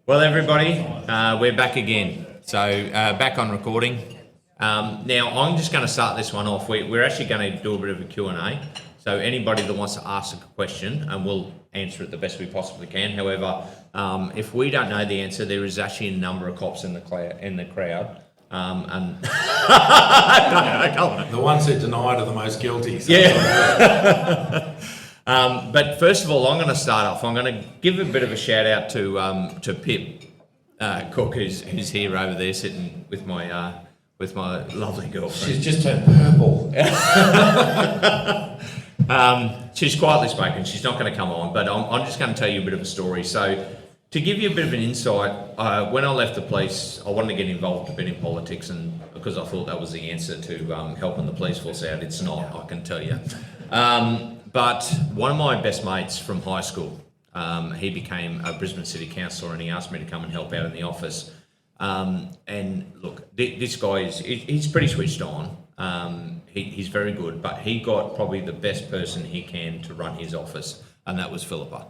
Well, everybody, we're back again. So back on recording. Now, I'm just going to start this one off. We're actually going to do a bit of a Q&A. So anybody that wants to ask a question, and we'll answer it the best we possibly can. However, if we don't know the answer, there is actually a number of cops in the crowd. And the ones who denied are the most guilty. So yeah. But first of all, I'm going to start off. I'm going to give a bit of a shout out to Pip Cook, who's here over there sitting with my lovely girlfriend. She's just turned purple. She's quietly spoken. She's not going to come on, but I'm just going to tell you a bit of a story. So to give you a bit of an insight, when I left the police, I wanted to get involved a bit in politics, and because I thought that was the answer to helping the police force out. It's not, I can tell you. But one of my best mates from high school, he became a Brisbane City Councillor, and he asked me to come and help out in the office. And look, this guy he's pretty switched on. He's very good, but he got probably the best person he can to run his office, and that was Philippa.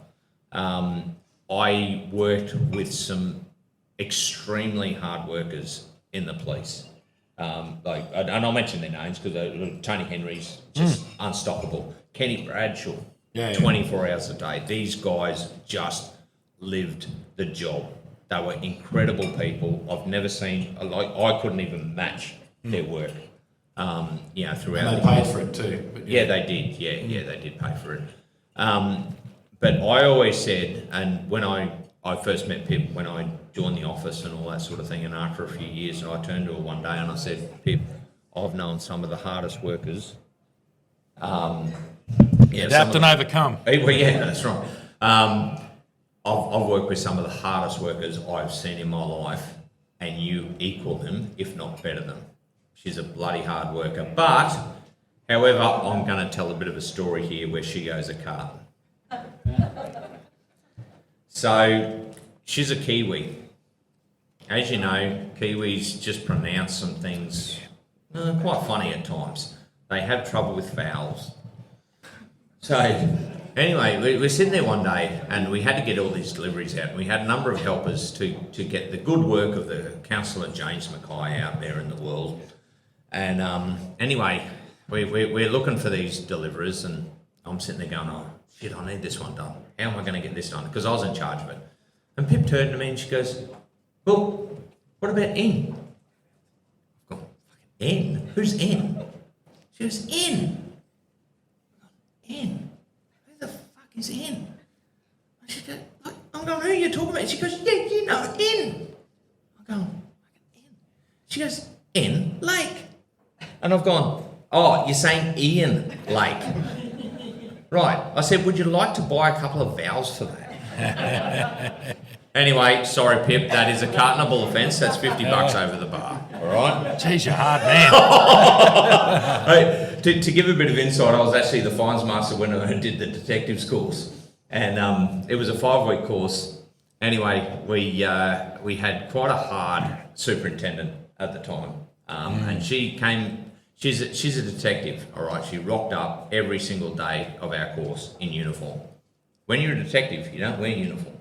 I worked with some extremely hard workers in the police. And I'll mention their names because Tony Henry's just unstoppable. Kenny Bradshaw, 24 hours a day. These guys just lived the job. They were incredible people. I've never seen, I couldn't even match their work. Throughout. And they paid for it too. But yeah, they did. Yeah, they did pay for it. But I always said, and when I first met Pip, when I joined the office and all that sort of thing, and after a few years, I turned to her one day and I said, Pip, I've known some of the hardest workers. Adapt and overcome. Well, yeah, that's right. I've worked with some of the hardest workers I've seen in my life, and you equal them, if not better them. She's a bloody hard worker. But, however, I'm going to tell a bit of a story here where she goes a cart. So, she's a Kiwi. As you know, Kiwis just pronounce some things quite funny at times. They have trouble with vowels. So, anyway, we're sitting there one day and we had to get all these deliveries out. We had a number of helpers to get the good work of the Councillor James Mackay out there in the world. And anyway, we're looking for these deliverers, and I'm sitting there going, oh, shit, I need this one done. How am I going to get this done? Because I was in charge of it. And Pip turned to me and she goes, well, what about N? I've gone, N? Who's N? She goes, N. N? Who the fuck is N? She goes, I'm going, who are you talking about? She goes, yeah, you know, N. I'm going, N. She goes, N Lake. And I've gone, oh, you're saying Ian Lake. Right. I said, would you like to buy a couple of vowels for that? Anyway, sorry, Pip, that is a cartonable offence. That's $50 over the bar. All right? Jeez, you're hard man. Hey, to give a bit of insight, I was actually the fines master when I did the detectives course. And it was a 5-week course. Anyway, we had quite a hard superintendent at the time. And she's a detective, all right? She rocked up every single day of our course in uniform. When you're a detective, you don't wear uniform.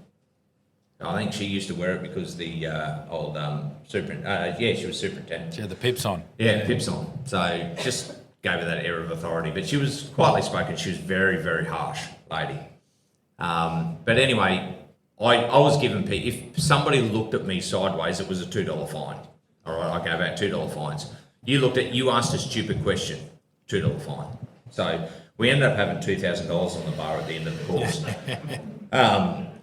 I think she used to wear it because the old superintendent, she was superintendent. She had the pips on. Yeah, pips on. So just gave her that air of authority. But she was quietly spoken. She was very, very harsh lady. But anyway, I was given, if somebody looked at me sideways, it was a $2 fine. All right, I gave out $2 fines. You asked a stupid question, $2 fine. So we ended up having $2,000 on the bar at the end of the course.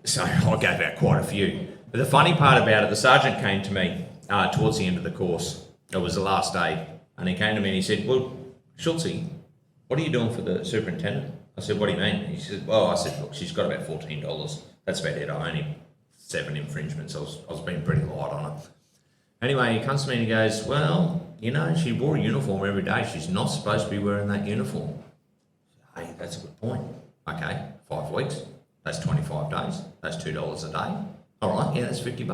So I gave out quite a few. But the funny part about it, the sergeant came to me towards the end of the course. It was the last day. And he came to me and he said, well, Schultzy, what are you doing for the superintendent? I said, what do you mean? He said, well, I said, look, she's got about $14. That's about it. I only 7 infringements. I was being pretty light on it. Anyway, he comes to me and he goes, well, you know, she wore a uniform every day. She's not supposed to be wearing that uniform. Hey, that's a good point. Okay, 5 weeks. That's 25 days. That's $2 a day. All right, yeah, that's $50.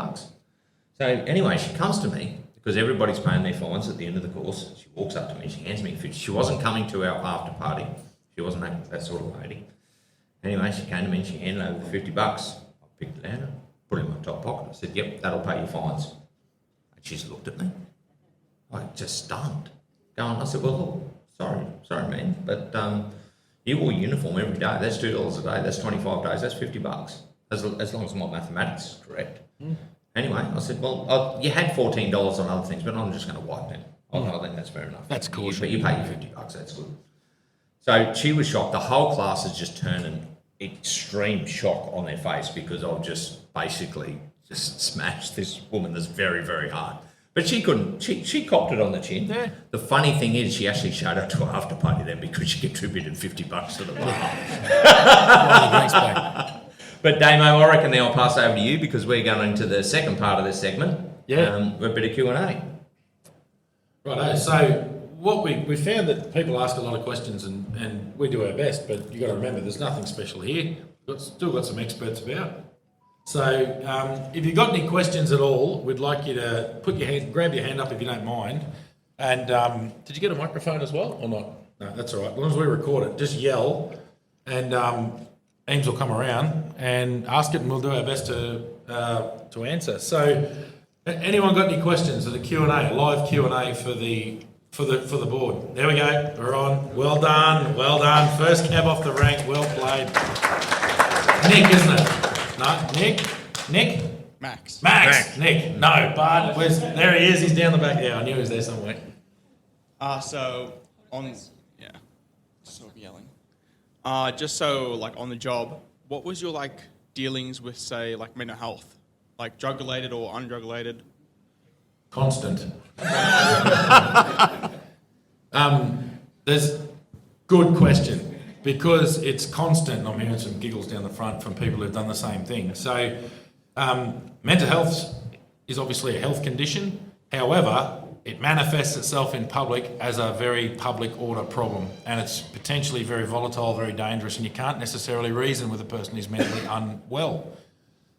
So anyway, she comes to me because everybody's paying their fines at the end of the course. She walks up to me. She hands me 50. She wasn't coming to our after party. She wasn't that sort of lady. Anyway, she came to me and she handed over the $50. I picked it out, put it in my top pocket. I said, yep, that'll pay your fines. And she's looked at me, like just stunned. I said, well, look, sorry, man, but you wore uniform every day. That's $2 a day. That's 25 days. That's $50. As long as my mathematics is correct. Anyway, I said, well, you had $14 on other things, but I'm just going to wipe them. I think that's fair enough. That's cool. But you pay your $50. That's good. So she was shocked. The whole class has just turned an extreme shock on their face because I've just basically just smashed this woman that's very, very hard. But she couldn't, she copped it on the chin. Yeah. The funny thing is she actually showed up to an after party then because she contributed $50 to the bar. Thanks, mate. But Damo, I reckon now I'll pass over to you because we're going into the second part of this segment. Yeah. A bit of Q&A. Right, so what we found that people ask a lot of questions and we do our best, but you've got to remember there's nothing special here. We've still got some experts about. So if you've got any questions at all, we'd like you to grab your hand up if you don't mind. And did you get a microphone as well or not? No, that's all right. As long as we record it, just yell and Eames will come around and ask it and we'll do our best to answer. So anyone got any questions for the Q&A, live Q&A for the board? There we go, we're on. Well done. First cab off the rank, well played. Nick, isn't it? No, Nick? Max. Nick. No, Bart. There he is. He's down the back there. I knew he was there somewhere. So stop yelling. Just so like on the job, what was your like dealings with say like mental health, like drug related or undrug related? Constant. There's good question. Because it's constant, I'm hearing some giggles down the front from people who've done the same thing. So mental health is obviously a health condition. However, it manifests itself in public as a very public order problem. And it's potentially very volatile, very dangerous, and you can't necessarily reason with a person who's mentally unwell.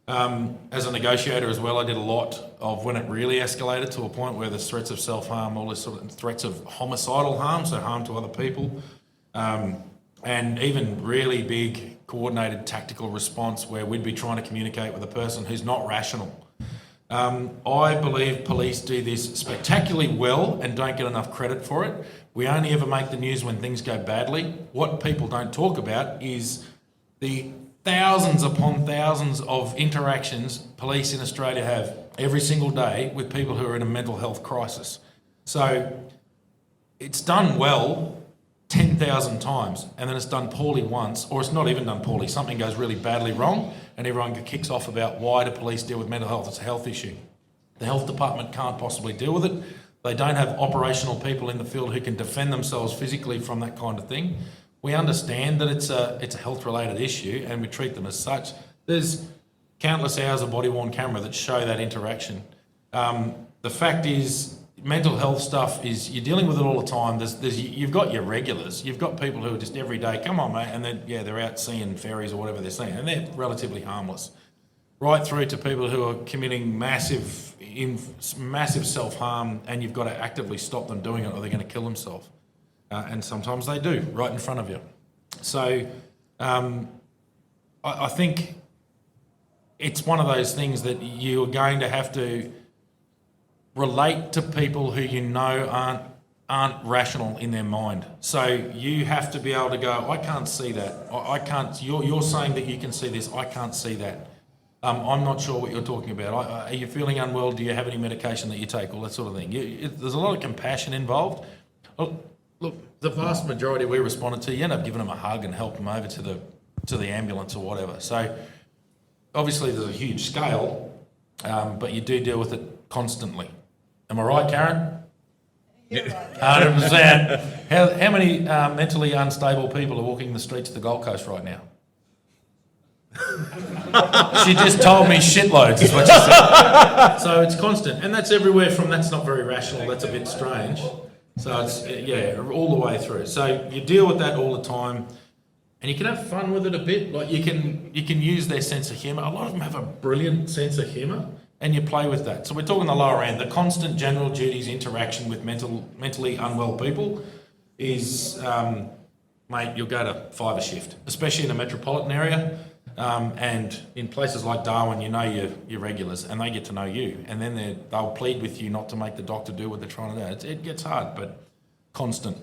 As a negotiator as well, I did a lot of when it really escalated to a point where there's threats of self-harm, all this sort of threats of homicidal harm, so harm to other people. And even really big coordinated tactical response where we'd be trying to communicate with a person who's not rational. I believe police do this spectacularly well and don't get enough credit for it. We only ever make the news when things go badly. What people don't talk about is the thousands upon thousands of interactions police in Australia have every single day with people who are in a mental health crisis. So it's done well 10,000 times and then it's done poorly once, or it's not even done poorly. Something goes really badly wrong and everyone kicks off about why do police deal with mental health? It's a health issue. The health department can't possibly deal with it. They don't have operational people in the field who can defend themselves physically from that kind of thing. We understand that it's a health-related issue and we treat them as such. There's countless hours of body-worn camera that show that interaction. The fact is, mental health stuff is, you're dealing with it all the time. You've got your regulars. You've got people who are just every day, come on, mate, and then, they're out seeing fairies or whatever they're seeing, and they're relatively harmless. Right through to people who are committing massive self-harm, and you've got to actively stop them doing it or they're going to kill themselves. And sometimes they do, right in front of you. So I think it's one of those things that you're going to have to relate to people who you know aren't rational in their mind. So you have to be able to go, I can't see that. I can't. You're saying that you can see this. I can't see that. I'm not sure what you're talking about. Are you feeling unwell? Do you have any medication that you take? All that sort of thing. There's a lot of compassion involved. Look, the vast majority we responded to, you end up giving them a hug and help them over to the ambulance or whatever. So obviously there's a huge scale, but you do deal with it constantly. Am I right, Karen? You're right. 100%. How many mentally unstable people are walking the streets of the Gold Coast right now? She just told me shitloads is what she said. So it's constant. And that's everywhere from that's not very rational, that's a bit strange. So it's, all the way through. So you deal with that all the time. And you can have fun with it a bit. Like you can use their sense of humour. A lot of them have a brilliant sense of humour. And you play with that. So we're talking the lower end. The constant general duties interaction with mentally unwell people is, mate, you'll go to 5 a shift, especially in a metropolitan area. And in places like Darwin, you know your regulars, and they get to know you, and then they'll plead with you not to make the doctor do what they're trying to do. It gets hard, but constant.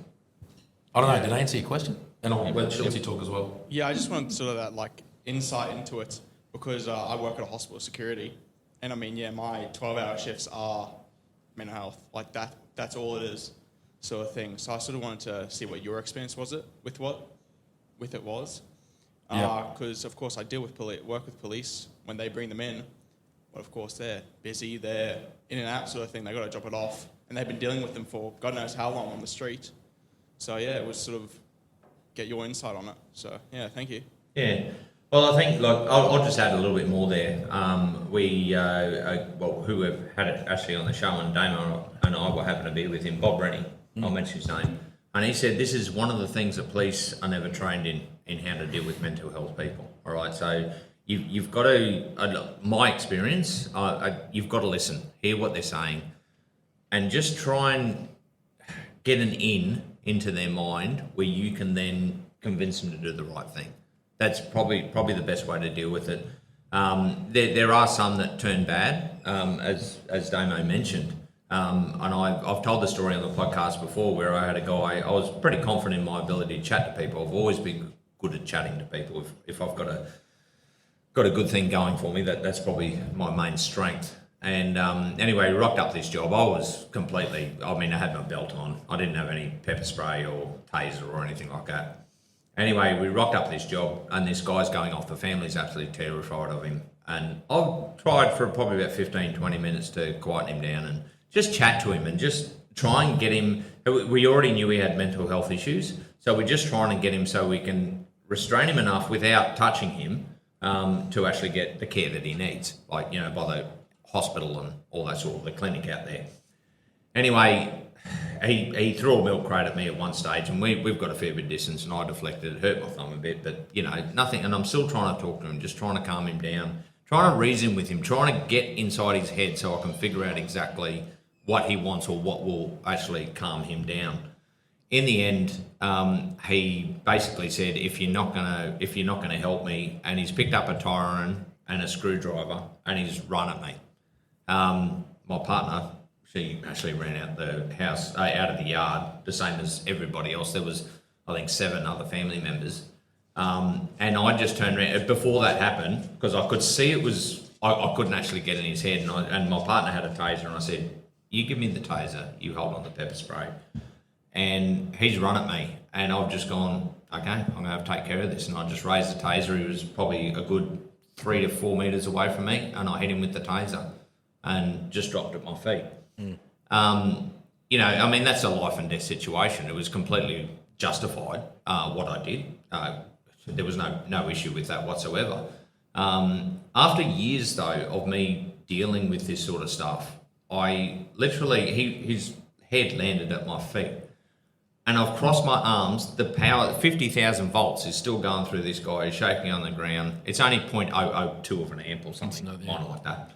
I don't know. Did I answer your question? And I'll let Chelsea talk as well. Yeah, I just wanted sort of that like insight into it because I work at a hospital security, and I mean, yeah, my 12-hour shifts are mental health, like that. That's all it is, sort of thing. So I sort of wanted to see what your experience was with it was. Because of course I deal with work with police when they bring them in, but of course they're busy, they're in and out sort of thing. They got to drop it off, and they've been dealing with them for God knows how long on the street. So yeah, it was sort of get your insight on it. So yeah, thank you. Yeah. Well, I think, like, I'll just add a little bit more there. Who have had it actually on the show, and Damo and I were happen to be with him, Bob Rennie, I'll mention his name, and he said this is one of the things that police are never trained in how to deal with mental health people. All right, so you've got to, my experience, you've got to listen, hear what they're saying, and just try and get an into their mind where you can then convince them to do the right thing. That's probably the best way to deal with it. There are some that turn bad, as Damo mentioned. And I've told the story on the podcast before where I had a guy, I was pretty confident in my ability to chat to people. I've always been good at chatting to people. If I've got a good thing going for me, that's probably my main strength. And anyway, we rocked up this job. I was completely, I had my belt on. I didn't have any pepper spray or taser or anything like that. Anyway, we rocked up this job, and this guy's going off. The family's absolutely terrified of him. And I've tried for probably about 15, 20 minutes to quieten him down and just chat to him and just try and get him. We already knew he had mental health issues, so we're just trying to get him so we can restrain him enough without touching him to actually get the care that he needs, like, by the hospital and all that sort of the clinic out there. Anyway, he threw a milk crate at me at one stage, and we've got a fair bit of distance, and I deflected. It hurt my thumb a bit, but nothing. And I'm still trying to talk to him, just trying to calm him down, trying to reason with him, trying to get inside his head so I can figure out exactly what he wants or what will actually calm him down. In the end, he basically said, "If you're not gonna help me," and he's picked up a tire iron and a screwdriver and he's run at me. My partner, she actually ran out the house, out of the yard, the same as everybody else. There was, I think, 7 other family members. And I just turned around. Before that happened, because I could see it was, I couldn't actually get in his head. And my partner had a taser, and I said, "You give me the taser, you hold on the pepper spray." And he's run at me. And I've just gone, okay, I'm going to have to take care of this. And I just raised the taser. He was probably a good 3 to 4 meters away from me. And I hit him with the taser and just dropped at my feet. That's a life and death situation. It was completely justified, what I did. There was no issue with that whatsoever. After years, though, of me dealing with this sort of stuff, I literally, his head landed at my feet. And I've crossed my arms. The power, 50,000 volts, is still going through this guy. He's shaking on the ground. It's only 0.002 of an amp or something, like that.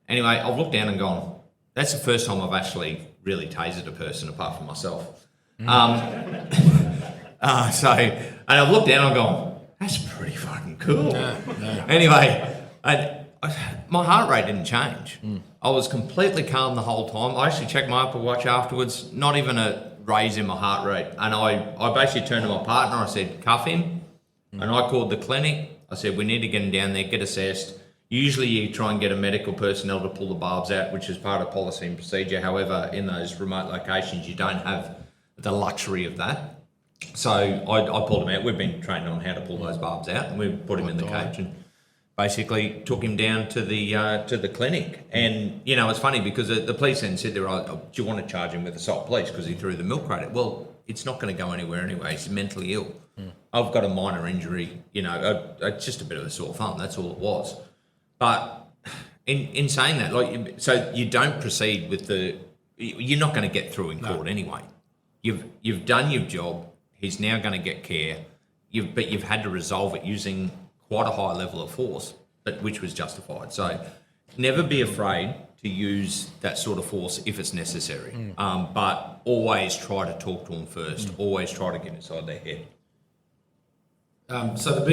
Anyway, I've looked down and gone, that's the first time I've actually really tasered a person apart from myself. And I've looked down and gone, that's pretty fucking cool. Anyway, my heart rate didn't change. I was completely calm the whole time. I actually checked my Apple Watch afterwards, not even a raise in my heart rate. And I basically turned to my partner, I said, cuff him. And I called the clinic. I said, we need to get him down there, get assessed. Usually you try and get a medical personnel to pull the barbs out, which is part of policy and procedure. However, in those remote locations, you don't have the luxury of that. So I pulled him out. We've been trained on how to pull those barbs out, and we put him in the cage and basically took him down to the clinic. And, it's funny because the police then said, do you want to charge him with assault police because he threw the milk crate? Well, it's not going to go anywhere anyway. He's mentally ill. I've got a minor injury, just a bit of a sore thumb. That's all it was. But in saying that, so you don't proceed with you're not going to get through in court anyway. You've done your job. He's now going to get care. But you've had to resolve it using quite a high level of force, which was justified. So never be afraid to use that sort of force if it's necessary. But always try to talk to them first. Always try to get inside their head. So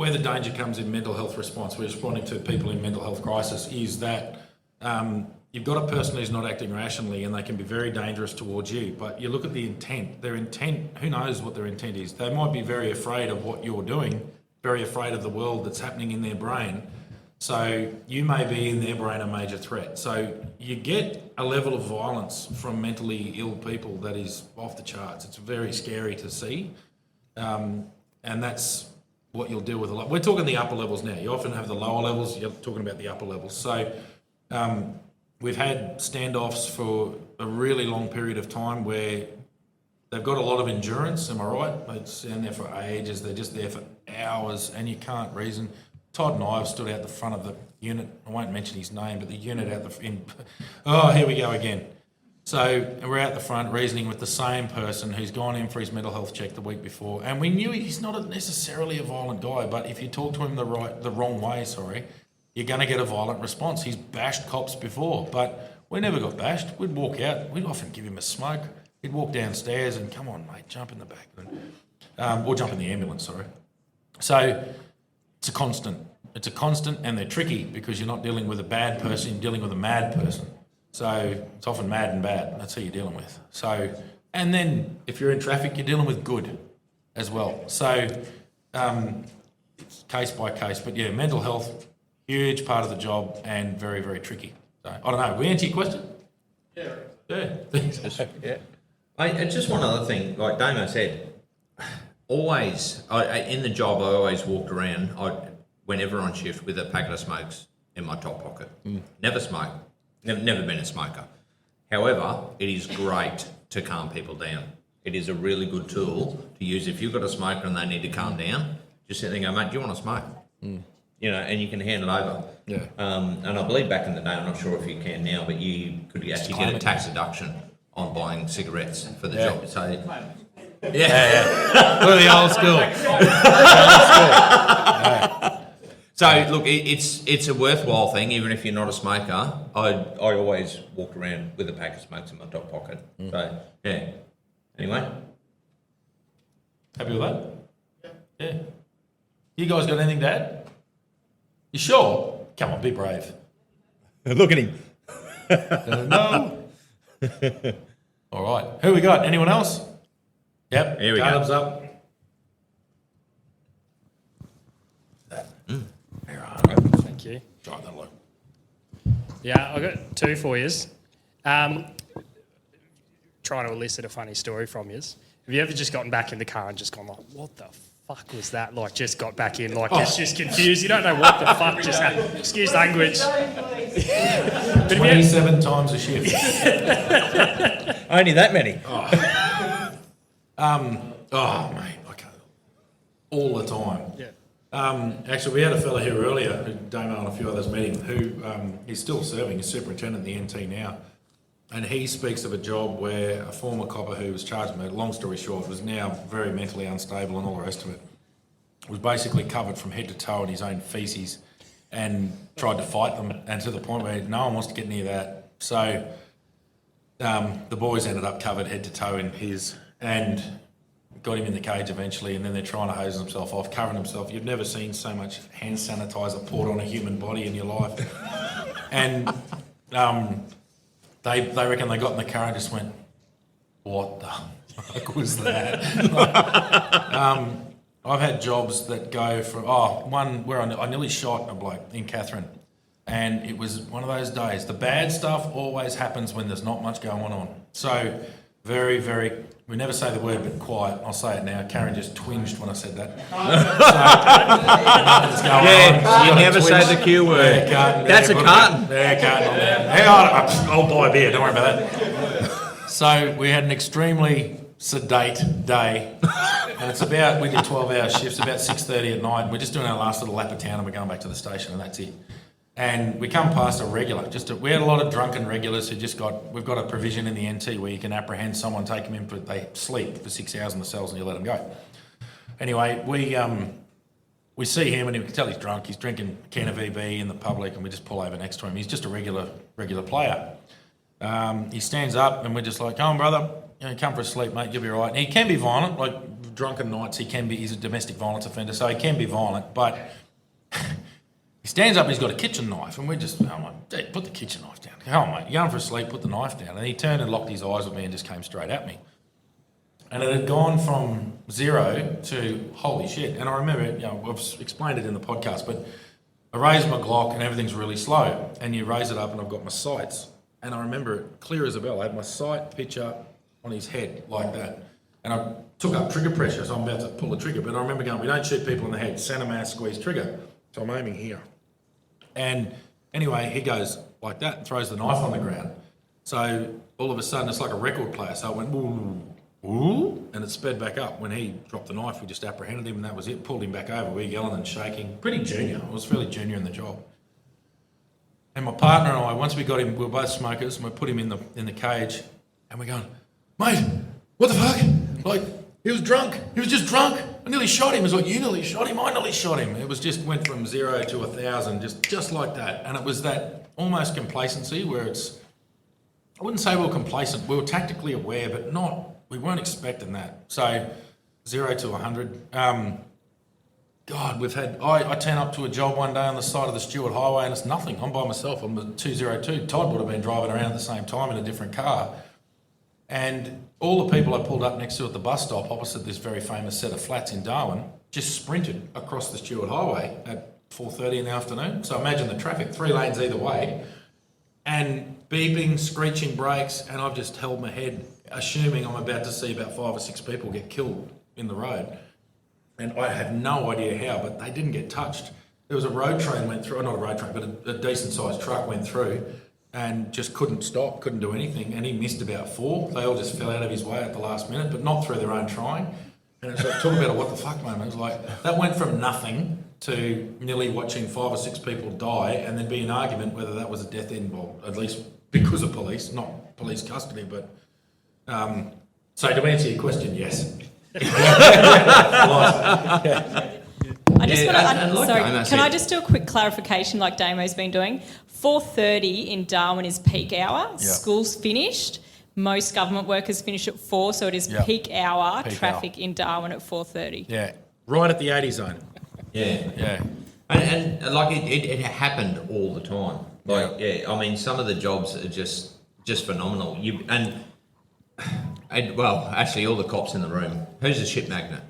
where the danger comes in mental health response, we're responding to people in mental health crisis, is that you've got a person who's not acting rationally and they can be very dangerous towards you, but you look at the intent. Their intent, who knows what their intent is? They might be very afraid of what you're doing, very afraid of the world that's happening in their brain. So you may be in their brain a major threat. So you get a level of violence from mentally ill people that is off the charts. It's very scary to see. And that's what you'll deal with a lot. We're talking the upper levels now. You often have the lower levels, you're talking about the upper levels. So we've had standoffs for a really long period of time where they've got a lot of endurance, am I right? They stand there for ages, they're just there for hours and you can't reason. Todd and I have stood out the front of the unit. I won't mention his name, but the unit out the in. Oh, here we go again. So we're out the front reasoning with the same person who's gone in for his mental health check the week before, and we knew he's not necessarily a violent guy, but if you talk to him the wrong way, you're going to get a violent response. He's bashed cops before, but we never got bashed. We'd walk out. We'd often give him a smoke. He'd walk downstairs and come on, mate, jump in the back, or jump in the ambulance. So. It's a constant. It's a constant, and they're tricky because you're not dealing with a bad person, you're dealing with a mad person. So it's often mad and bad. That's who you're dealing with. So, and then if you're in traffic, you're dealing with good as well. So it's case by case. But yeah, mental health, huge part of the job and very, very tricky. So I don't know. We answer your question? Yeah. Yeah. Yeah. Just one other thing, like Damo said. Always, in the job, I always walked around, whenever on shift, with a packet of smokes in my top pocket. Never smoke, never been a smoker. However, it is great to calm people down. It is a really good tool to use if you've got a smoker and they need to calm down. Just sit there and go, mate, do you want to smoke? You know, and you can hand it over. Yeah. And I believe back in the day, I'm not sure if you can now, but you could actually get a tax deduction on buying cigarettes for the job. So. Yeah. We're the old school. So look, it's a worthwhile thing, even if you're not a smoker. I always walk around with a pack of smokes in my top pocket. So yeah. Anyway, Happy with that? Yeah. You guys got anything to add? You sure? Come on, be brave. Look at him. No. All right. Who we got? Anyone else? Yep. Here we go. Caleb's up. Thank you. Try that low. Yeah, I've got two for you. Trying to elicit a funny story from you. Have you ever just gotten back in the car and just gone like, what the fuck was that? Like, just got back in, like, it's just confused. You don't know what the fuck just happened. Excuse language. But 27 times a shift. Only that many. Oh, mate, I can't. All the time. Yeah. Actually, we had a fella here earlier, who Damo and a few others met him, who he's still serving, he's superintendent at the NT now. And he speaks of a job where a former copper who was charged with, long story short, was now very mentally unstable and all the rest of it, was basically covered from head to toe in his own feces and tried to fight them, and to the point where no one wants to get near that. So the boys ended up covered head to toe in his, and got him in the cage eventually, and then they're trying to hose himself off, covering himself. You've never seen so much hand sanitizer poured on a human body in your life. And they reckon they got in the car and just went, what the fuck was that? I've had jobs that go from, one where I nearly shot a bloke in Catherine, and it was one of those days. The bad stuff always happens when there's not much going on. So very, very, we never say the word, but quiet. I'll say it now. Karen just twinged when I said that. you never say the Q word. That's a carton. I'll buy a beer, don't worry about that. So we had an extremely sedate day, and we did 12-hour shifts, about 6:30 at night. We're just doing our last little lap of town, and we're going back to the station, and that's it. And we come past a regular. We had a lot of drunken regulars who we've got a provision in the NT where you can apprehend someone, take them in, but they sleep for 6 hours in the cells and you let them go. Anyway, we see him and we can tell he's drunk. He's drinking a can of VB in the public, and we just pull over next to him. He's just a regular player. He stands up and we're just like, come on, brother, come for a sleep, mate, you'll be all right. And he can be violent, like drunken nights, he's a domestic violence offender, so he can be violent, but he stands up and he's got a kitchen knife, and I'm like, Dad, put the kitchen knife down. Come on, mate, you're going for a sleep, put the knife down. And he turned and locked his eyes with me and just came straight at me. And it had gone from 0 to holy shit. And I remember, I've explained it in the podcast, but I raised my Glock and everything's really slow. And you raise it up and I've got my sights. And I remember it clear as a bell. I had my sight pitch up on his head like that. And I took up trigger pressure, so I'm about to pull the trigger. But I remember going, we don't shoot people in the head, center mass, squeeze trigger. So I'm aiming here. And anyway, he goes like that and throws the knife on the ground. So all of a sudden, it's like a record player. So it went, ooh, ooh, and it sped back up. When he dropped the knife, we just apprehended him and that was it. Pulled him back over. We were yelling and shaking. Pretty junior. I was fairly junior in the job. And my partner and I, once we got him, we were both smokers, and we put him in the cage, and we're going, mate, what the fuck? Like, he was drunk. He was just drunk. I nearly shot him. It was like, you nearly shot him. I nearly shot him. It was just went from 0 to 1,000, just like that. And it was that almost complacency where I wouldn't say we were complacent. We were tactically aware, but we weren't expecting that. So 0 to 100. God, I turn up to a job one day on the side of the Stewart Highway and it's nothing. I'm by myself. I'm at 202. Todd would have been driving around at the same time in a different car. And all the people I pulled up next to at the bus stop opposite this very famous set of flats in Darwin just sprinted across the Stewart Highway at 4:30 in the afternoon. So imagine the traffic, 3 lanes either way, and beeping, screeching brakes, and I've just held my head, assuming I'm about to see about 5 or 6 people get killed in the road. And I have no idea how, but they didn't get touched. There was a road train went through, not a road train, but a decent sized truck went through, and just couldn't stop, couldn't do anything, and he missed about 4. They all just fell out of his way at the last minute, but not through their own trying. And it's like, talk about a what the fuck moment. It was like, that went from nothing to nearly watching 5 or 6 people die, and there'd be an argument whether that was a death end, well, at least because of police, not police custody, but... so to answer your question, yes. I just Yeah, want to. and like Sorry, Damo can said- I just do a quick clarification, like Damo's been doing? 4:30 in Darwin is peak hour. School's finished. Most government workers finish at 4, so it is peak hour Peak traffic in Darwin at 4:30. Yeah, right at the 80 zone. Yeah. Yeah. And like it happened all the time. Like, I mean, some of the jobs are just phenomenal. Well, actually, all the cops in the room. Who's a shit magnet?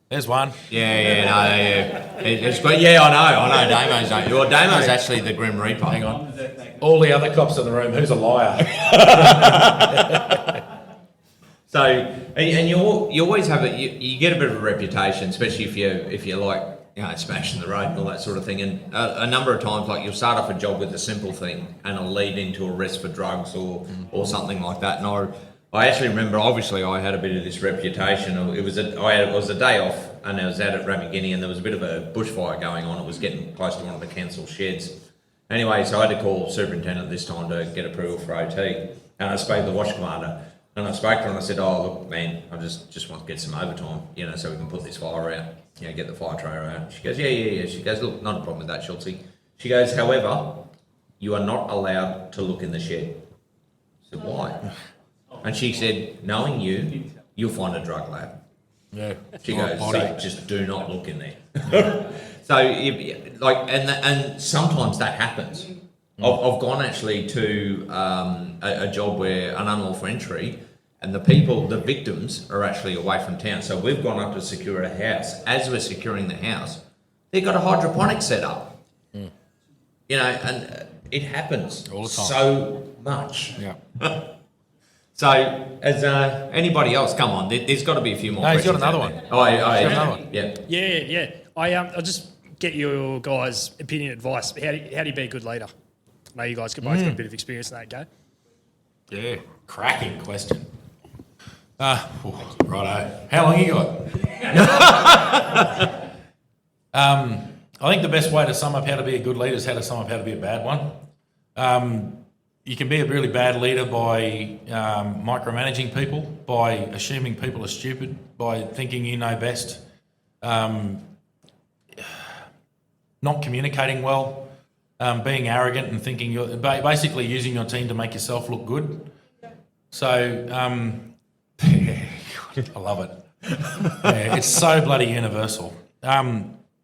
There's one. It's great. Yeah, I know. Damo's Damo's actually the Grim Reaper. Hang on. All the other cops in the room, who's a liar? So, and you always have you get a bit of a reputation, especially if you're like, smashing the road and all that sort of thing. And a number of times, like, you'll start off a job with a simple thing and it'll lead into arrest for drugs or something like that. And I actually remember, obviously, I had a bit of this reputation. It was a day off, and I was out at Ramagini, and there was a bit of a bushfire going on. It was getting close to one of the council sheds. Anyway, so I had to call superintendent this time to get approval for OT, and I spoke to the watch commander, and I spoke to her and I said, "Oh, look, man, I just want to get some overtime, so we can put this fire out, get the fire trailer out." She goes, yeah. She goes, "Look, not a problem with that, Schultzy." She goes, "However, you are not allowed to look in the shed." I said, "Why?" And she said, "Knowing you'll find a drug lab." Yeah. She goes, "So just do not look in there." So, and sometimes that happens. I've gone actually to a job where an unlawful entry, and the victims are actually away from town. So we've gone up to secure a house. As we're securing the house, they've got a hydroponic set up. And it happens all the time. So much. Yeah. So, as anybody else, come on, there's got to be a few more. No, he's got questions another out one. there. Oh, yeah. another one. Yeah. Yeah. I'll just get your guys' opinion, advice. How do you be a good leader? I know you guys both got a bit of experience in that, go. Yeah, cracking question. Righto. How long you got? I think the best way to sum up how to be a good leader is how to sum up how to be a bad one. You can be a really bad leader by micromanaging people, by assuming people are stupid, by thinking you know best, not communicating well, being arrogant and thinking you're basically using your team to make yourself look good. So, I love it. Yeah, it's so bloody universal.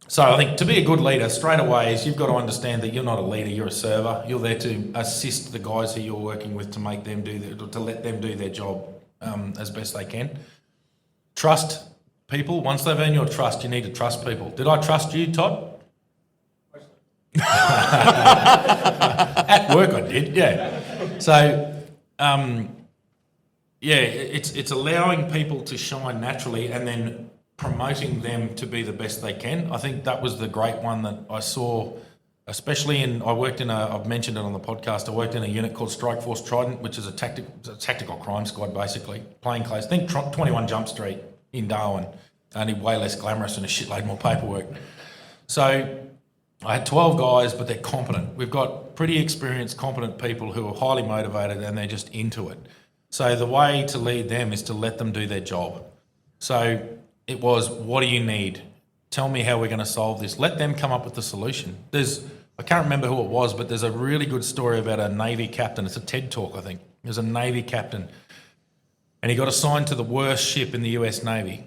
So I think to be a good leader, straight away, is you've got to understand that you're not a leader, you're a server. You're there to assist the guys who you're working with to make them to let them do their job as best they can. Trust people. Once they've earned your trust, you need to trust people. Did I trust you, Todd? At work I did, yeah. So, it's allowing people to shine naturally and then promoting them to be the best they can. I think that was the great one that I saw, especially I've mentioned it on the podcast, I worked in a unit called Strike Force Trident, which is a tactical crime squad, basically. Plainclothes. Think 21 Jump Street in Darwin, only way less glamorous and a shitload more paperwork. So I had 12 guys, but they're competent. We've got pretty experienced, competent people who are highly motivated and they're just into it. So the way to lead them is to let them do their job. So it was, what do you need? Tell me how we're going to solve this. Let them come up with the solution. I can't remember who it was, but there's a really good story about a Navy captain. It's a TED Talk, I think. There's a Navy captain and he got assigned to the worst ship in the US Navy.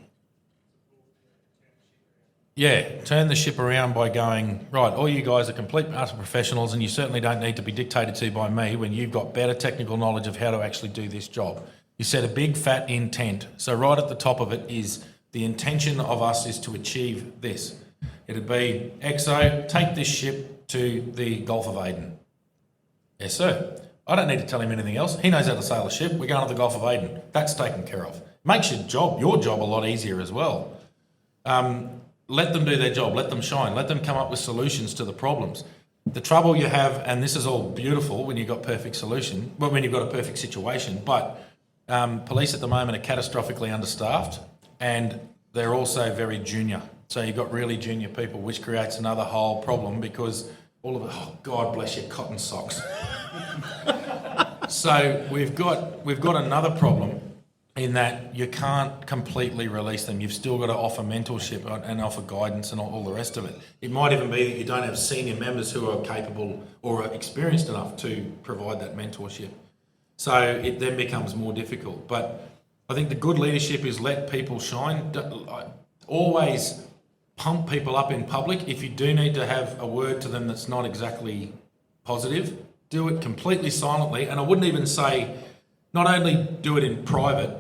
Yeah, turn the ship around by going, right, all you guys are complete utter professionals and you certainly don't need to be dictated to by me when you've got better technical knowledge of how to actually do this job. You set a big fat intent. So right at the top of it is the intention of us is to achieve this. It'd be, XO, take this ship to the Gulf of Aden. Yes, sir. I don't need to tell him anything else. He knows how to sail a ship. We're going to the Gulf of Aden. That's taken care of. Makes your job a lot easier as well. Let them do their job. Let them shine. Let them come up with solutions to the problems. The trouble you have, and this is all beautiful when you've got perfect solution, well, when you've got a perfect situation, but police at the moment are catastrophically understaffed and they're also very junior. So you've got really junior people, which creates another whole problem because all of it, oh, God bless your cotton socks. So we've got another problem in that you can't completely release them. You've still got to offer mentorship and offer guidance and all the rest of it. It might even be that you don't have senior members who are capable or are experienced enough to provide that mentorship. So it then becomes more difficult. But I think the good leadership is let people shine. Always pump people up in public. If you do need to have a word to them that's not exactly positive, do it completely silently. And I wouldn't even say, not only do it in private,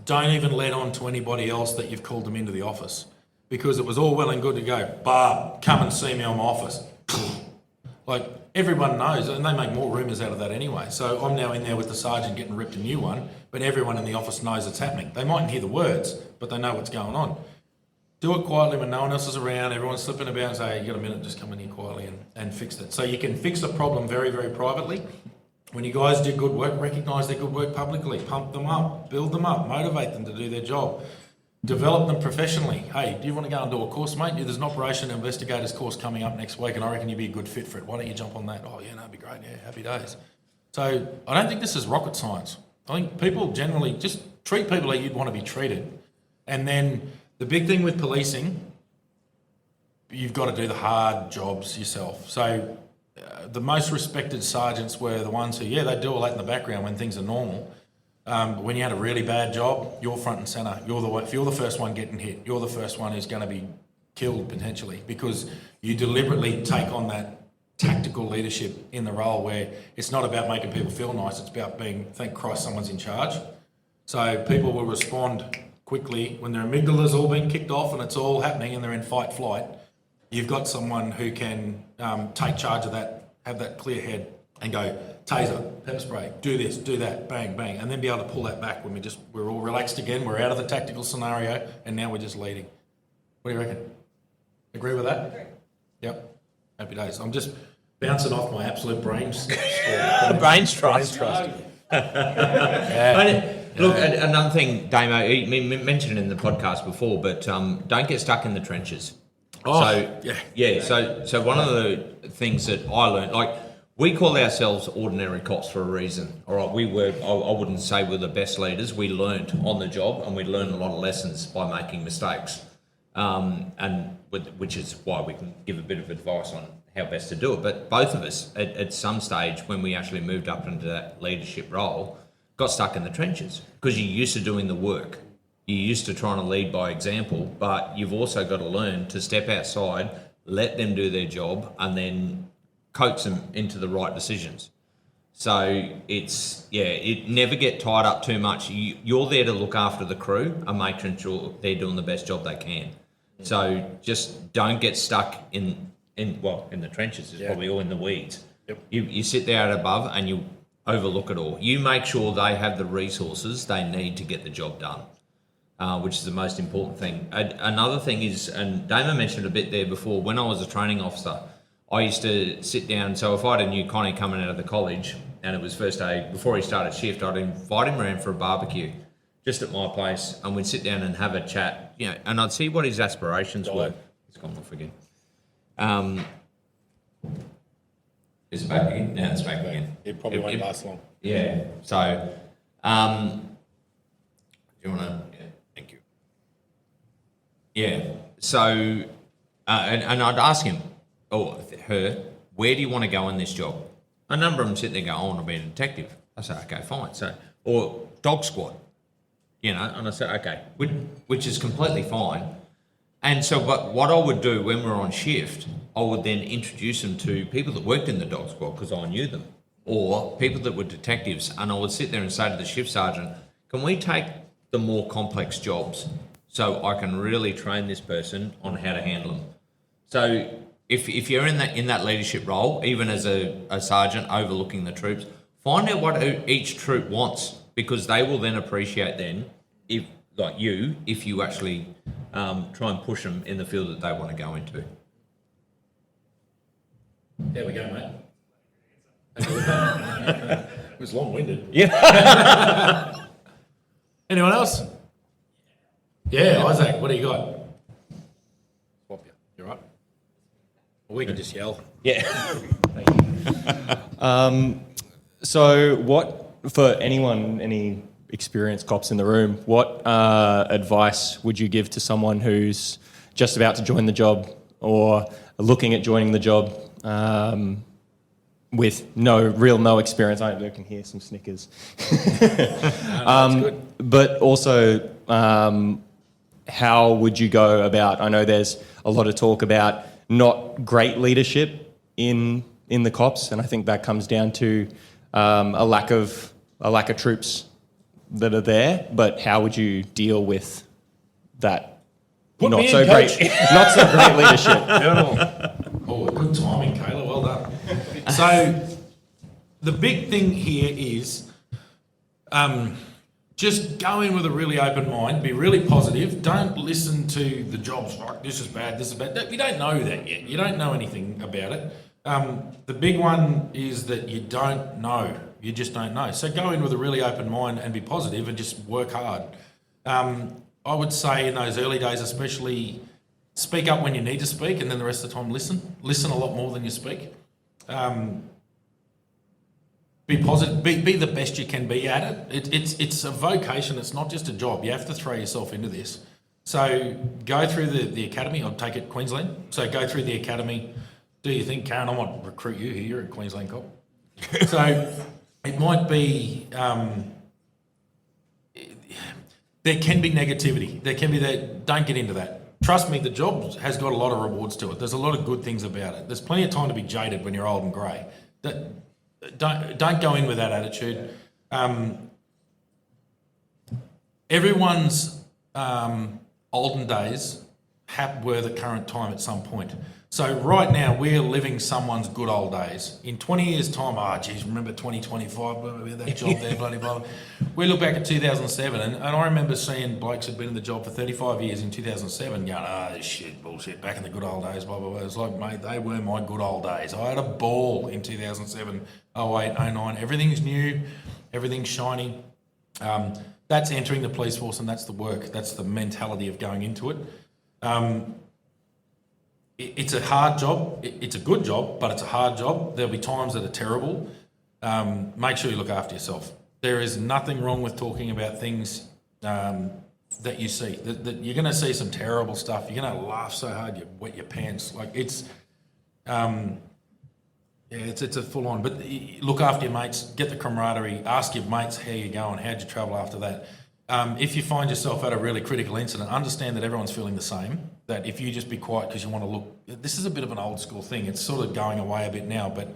don't even let on to anybody else that you've called them into the office. Because it was all well and good to go, Barb, come and see me on my office. Like, everyone knows, and they make more rumours out of that anyway. So I'm now in there with the sergeant getting ripped a new one, but everyone in the office knows it's happening. They mightn't hear the words, but they know what's going on. Do it quietly when no one else is around, everyone's slipping about and say, hey, you got a minute, just come in here quietly and fix it. So you can fix a problem very, very privately. When you guys do good work, recognise their good work publicly, pump them up, build them up, motivate them to do their job. Develop them professionally. Hey, do you want to go and do a course, mate? There's an operation investigators course coming up next week and I reckon you'd be a good fit for it. Why don't you jump on that? Oh, yeah, no, it'd be great. Yeah, happy days. So I don't think this is rocket science. I think people generally just treat people like you'd want to be treated. And then the big thing with policing, you've got to do the hard jobs yourself. So the most respected sergeants were the ones who, they do all that in the background when things are normal. But when you had a really bad job, you're front and centre. You're the first one getting hit. You're the first one who's going to be killed potentially because you deliberately take on that tactical leadership in the role where it's not about making people feel nice. It's about being, thank Christ, someone's in charge. So people will respond quickly when their amygdala's all been kicked off and it's all happening and they're in fight flight. You've got someone who can take charge of that, have that clear head and go, taser, pepper spray, do this, do that, bang, bang, and then be able to pull that back when we're all relaxed again, we're out of the tactical scenario, and now we're just leading. What do you reckon? Agree with that? Agree. Yep. Happy days. I'm just bouncing off my absolute brains. Brains trust. Look, another thing, Damo, you mentioned it in the podcast before, but don't get stuck in the trenches. So one of the things that I learned, like, we call ourselves ordinary cops for a reason. All right, I wouldn't say we're the best leaders. We learned on the job and we learned a lot of lessons by making mistakes. Which is why we can give a bit of advice on how best to do it. But both of us, at some stage, when we actually moved up into that leadership role, got stuck in the trenches because you're used to doing the work. you're used to trying to lead by example, but you've also got to learn to step outside, let them do their job, and then coax them into the right decisions. So it never get tied up too much. You're there to look after the crew and making sure they're doing the best job they can. So just don't get stuck in the trenches, is probably, or in the weeds. Yep. You sit there at above and you overlook it all. You make sure they have the resources they need to get the job done, which is the most important thing. Another thing is, and Damon mentioned a bit there before, when I was a training officer, I used to sit down. So if I had a new Connie coming out of the college and it was first day, before he started shift, I'd invite him around for a barbecue just at my place, and we'd sit down and have a chat, and I'd see what his aspirations were. It's gone off again. Is it back again? No, it's back again. It probably won't last long. Yeah. So, do you want to? Yeah. Thank you. Yeah. So, and I'd ask him, or her, where do you want to go in this job? A number of them sit there and go, I want to be a detective. I say, okay, fine. So, or dog squad, and I said, okay, which is completely fine. And so what I would do when we're on shift, I would then introduce them to people that worked in the dog squad because I knew them, or people that were detectives, and I would sit there and say to the shift sergeant, can we take the more complex jobs so I can really train this person on how to handle them? So if you're in that leadership role, even as a sergeant overlooking the troops, find out what each troop wants, because they will then appreciate then if you actually try and push them in the field that they want to go into. There we go, mate. It was long-winded. Yeah. Anyone else? Yeah, Isaac, what do you got? Swap you. You right? Or we can just yell. Yeah. So what, for anyone, any experienced cops in the room, what advice would you give to someone who's just about to join the job or looking at joining the job with no experience? I can hear some snickers. That's good. But also, how would you go about, I know there's a lot of talk about not great leadership in the cops, and I think that comes down to a lack of troops that are there, but how would you deal with that Put not me in, so coach. great leadership? Oh, good timing, Kayla. Well done. So the big thing here is just go in with a really open mind, be really positive. Don't listen to the jobs like this is bad, this is bad. You don't know that yet. You don't know anything about it. The big one is that you don't know. You just don't know. So go in with a really open mind and be positive and just work hard. I would say in those early days especially, speak up when you need to speak, and then the rest of the time listen. Listen a lot more than you speak. Be positive. Be the best you can be at it. It's a vocation. It's not just a job. You have to throw yourself into this. So go through the academy. I'll take it Queensland. So go through the academy. Do you think, Karen, I might recruit you here? You're a Queensland cop. So it might be... there can be negativity. There can be that. Don't get into that. Trust me, the job has got a lot of rewards to it. There's a lot of good things about it. There's plenty of time to be jaded when you're old and grey. Don't go in with that attitude. Everyone's olden days were the current time at some point. So right now we're living someone's good old days. In 20 years' time, remember 2025, we had that job there, bloody blah. We look back at 2007, and I remember seeing blokes who'd been in the job for 35 years in 2007 going, this shit, bullshit, back in the good old days, blah, blah, blah. It's like, mate, they were my good old days. I had a ball in 2007, 08, 09. Everything's new, everything's shiny. That's entering the police force, and that's the work. That's the mentality of going into it. It's a hard job. It's a good job, but it's a hard job. There'll be times that are terrible. Make sure you look after yourself. There is nothing wrong with talking about things that you see. That you're going to see some terrible stuff. You're going to laugh so hard you wet your pants. Like it's a full on. But look after your mates. Get the camaraderie. Ask your mates how you're going. How'd you travel after that? if you find yourself at a really critical incident, understand that everyone's feeling the same. That if you just be quiet because you want to look, this is a bit of an old school thing. It's sort of going away a bit now, but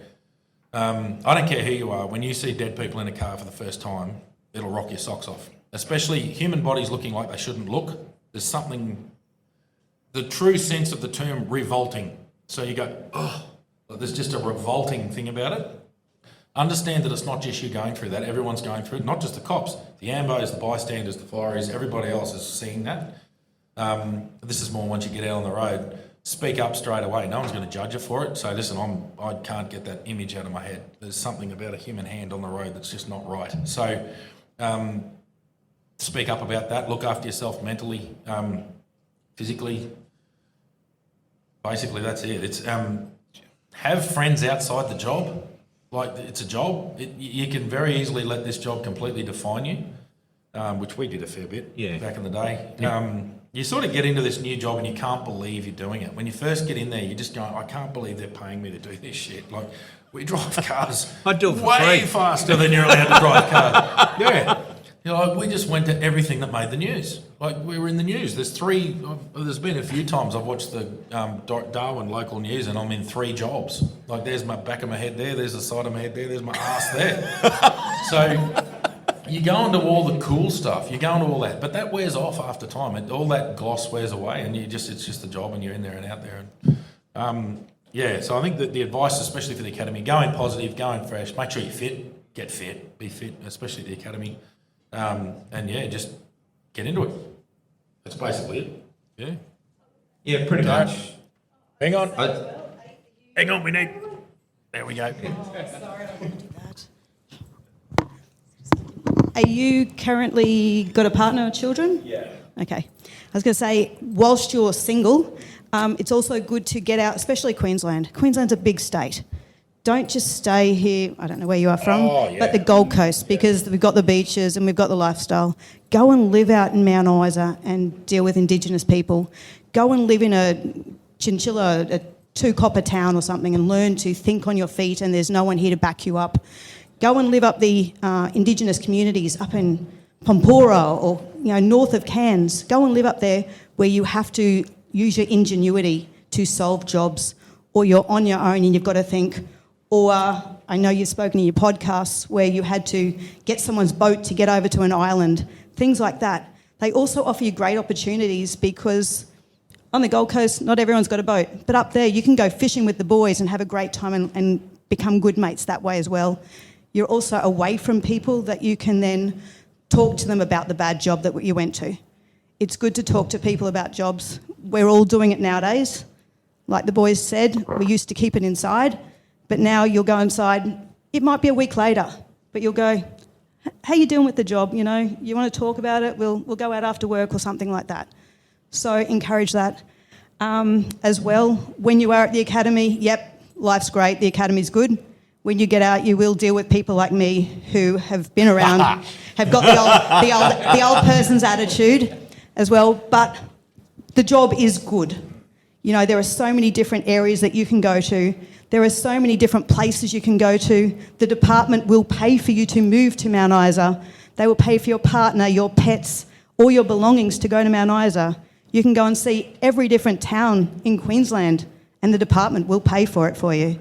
I don't care who you are. When you see dead people in a car for the first time, it'll rock your socks off. Especially human bodies looking like they shouldn't look. There's something, the true sense of the term revolting. So you go, oh, there's just a revolting thing about it. Understand that it's not just you going through that. Everyone's going through it, not just the cops. The ambos, the bystanders, the fireys, everybody else is seeing that. This is more once you get out on the road. Speak up straight away. No one's going to judge you for it. So listen, I can't get that image out of my head. There's something about a human hand on the road that's just not right. So speak up about that. Look after yourself mentally, physically. Basically, that's it. It's have friends outside the job. Like, it's a job. You can very easily let this job completely define you, which we did a fair bit back in the day. Yeah. You sort of get into this new job and you can't believe you're doing it. When you first get in there, you're just going, I can't believe they're paying me to do this shit. Like, we drive cars I do it for way free. faster than you're allowed to drive cars. Yeah. You know, like, we just went to everything that made the news. Like, we were in the news. There's been a few times I've watched the Darwin local news and I'm in 3 jobs. Like, there's my back of my head there's the side of my head there's my ass there. So you go into all the cool stuff, you go into all that, but that wears off after time. All that gloss wears away and it's just a job and you're in there and out there. And so I think that the advice, especially for the academy, go in positive, go in fresh, make sure you're fit, get fit, be fit, especially the academy. Just get into it. That's basically it. Yeah. Yeah, pretty much. Hang on. Hang on, we need. There we go. Are you currently got a partner or children? Yeah. Okay. I was going to say, whilst you're single, it's also good to get out, especially Queensland. Queensland's a big state. Don't just stay here, I don't know where you are from, but the Gold Coast, because we've got the beaches and we've got the lifestyle. Go and live out in Mount Isa and deal with Indigenous people. Go and live in a chinchilla, a 2-copper town or something and learn to think on your feet and there's no one here to back you up. Go and live up the Indigenous communities up in Pompora or north of Cairns. Go and live up there where you have to use your ingenuity to solve jobs, or you're on your own and you've got to think. Or I know you've spoken in your podcasts where you had to get someone's boat to get over to an island, things like that. They also offer you great opportunities because on the Gold Coast, not everyone's got a boat. But up there, you can go fishing with the boys and have a great time and become good mates that way as well. You're also away from people that you can then talk to them about the bad job that you went to. It's good to talk to people about jobs. We're all doing it nowadays. Like the boys said, we used to keep it inside. But now you'll go inside, it might be a week later, but you'll go, how you doing with the job? You want to talk about it? We'll go out after work or something like that. So encourage that. As well, when you are at the academy, yep, life's great, the academy's good. When you get out, you will deal with people like me who have been around, have got the old person's attitude as well, but the job is good. There are so many different areas that you can go to. There are so many different places you can go to. The department will pay for you to move to Mount Isa. They will pay for your partner, your pets, all your belongings to go to Mount Isa. You can go and see every different town in Queensland and the department will pay for it for you.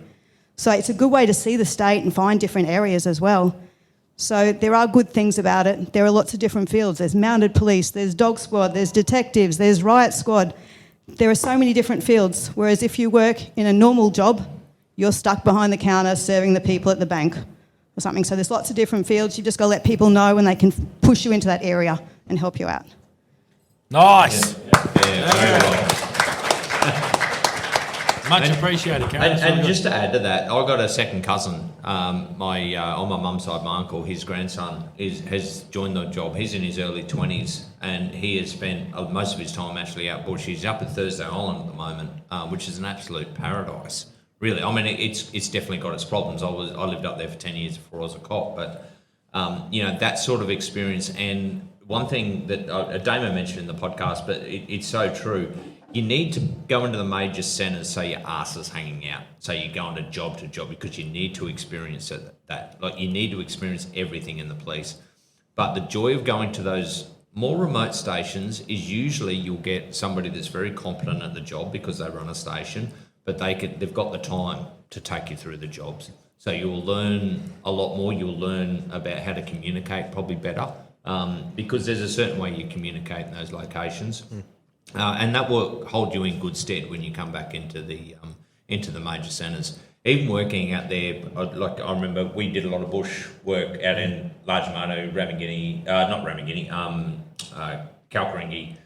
So it's a good way to see the state and find different areas as well. So there are good things about it. There are lots of different fields. There's mounted police, there's dog squad, there's detectives, there's riot squad. There are so many different fields. Whereas if you work in a normal job, you're stuck behind the counter serving the people at the bank or something. So there's lots of different fields. You've just got to let people know and they can push you into that area and help you out. Nice. Yeah, very well. Much appreciated, Karen. And just to add to that, I got a second cousin. On my mum's side, my uncle, his grandson has joined the job. He's in his early 20s, and he has spent most of his time actually out bush. He's up at Thursday Island at the moment, which is an absolute paradise. Really, I mean, it's definitely got its problems. I lived up there for 10 years before I was a cop, but that sort of experience. And one thing that Damo mentioned in the podcast, but it's so true. You need to go into the major centres so your arse is hanging out. So you're going to job because you need to experience that. Like, you need to experience everything in the police. But the joy of going to those more remote stations is usually you'll get somebody that's very competent at the job because they run a station, but they've got the time to take you through the jobs. So you'll learn a lot more. You'll learn about how to communicate probably better because there's a certain way you communicate in those locations, and that will hold you in good stead when you come back into the major centres. Even working out there, like I remember we did a lot of bush work out in Largemoto, Kalkaringi,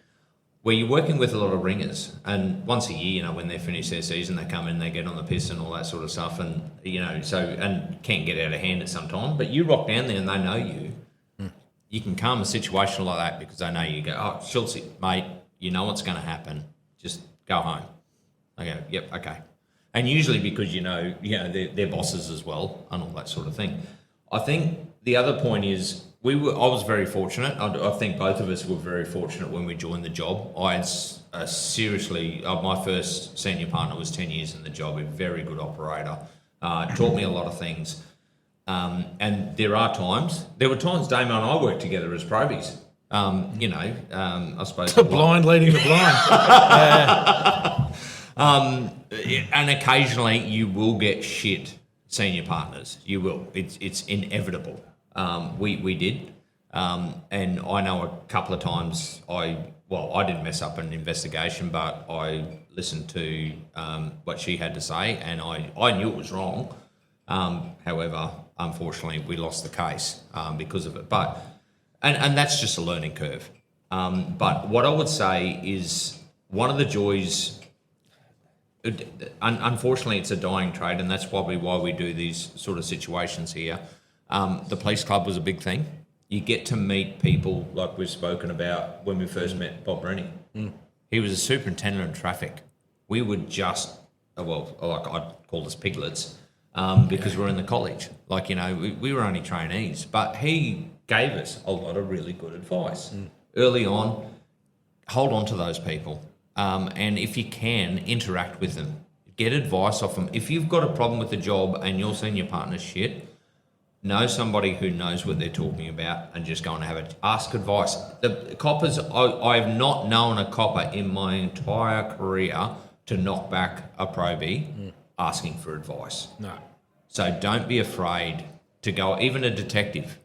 where you're working with a lot of ringers, and once a year, when they finish their season, they come in, they get on the piss and all that sort of stuff, and and can't get out of hand at some time. But you rock down there and they know you. You can calm a situation like that because they know you. Go, oh, Schultz, mate, you know what's going to happen. Just go home. I go, yep, okay. And usually because they're bosses as well and all that sort of thing. I think the other point is I was very fortunate. I think both of us were very fortunate when we joined the job. I had my first senior partner was 10 years in the job, a very good operator. Taught me a lot of things. And there were times Damo and I worked together as probies. I suppose The blind leading the blind. And occasionally you will get shit senior partners. You will. It's inevitable. We did. And I know a couple of times I didn't mess up an investigation, but I listened to what she had to say, and I knew it was wrong. However, unfortunately, we lost the case because of it. But and that's just a learning curve. But what I would say is one of the joys. Unfortunately, it's a dying trade, and that's probably why we do these sort of situations here. The police club was a big thing. You get to meet people like we've spoken about when we first met Bob Rennie. He was a superintendent of traffic. We would just, I'd call us piglets because we're in the college. We were only trainees, but he gave us a lot of really good advice. Early on, hold on to those people. And if you can, interact with them. Get advice off them. If you've got a problem with the job and your senior partner's shit, know somebody who knows what they're talking about and just go and ask advice. The coppers, I have not known a copper in my entire career to knock back a probie asking for advice. No. So don't be afraid to go, even a detective.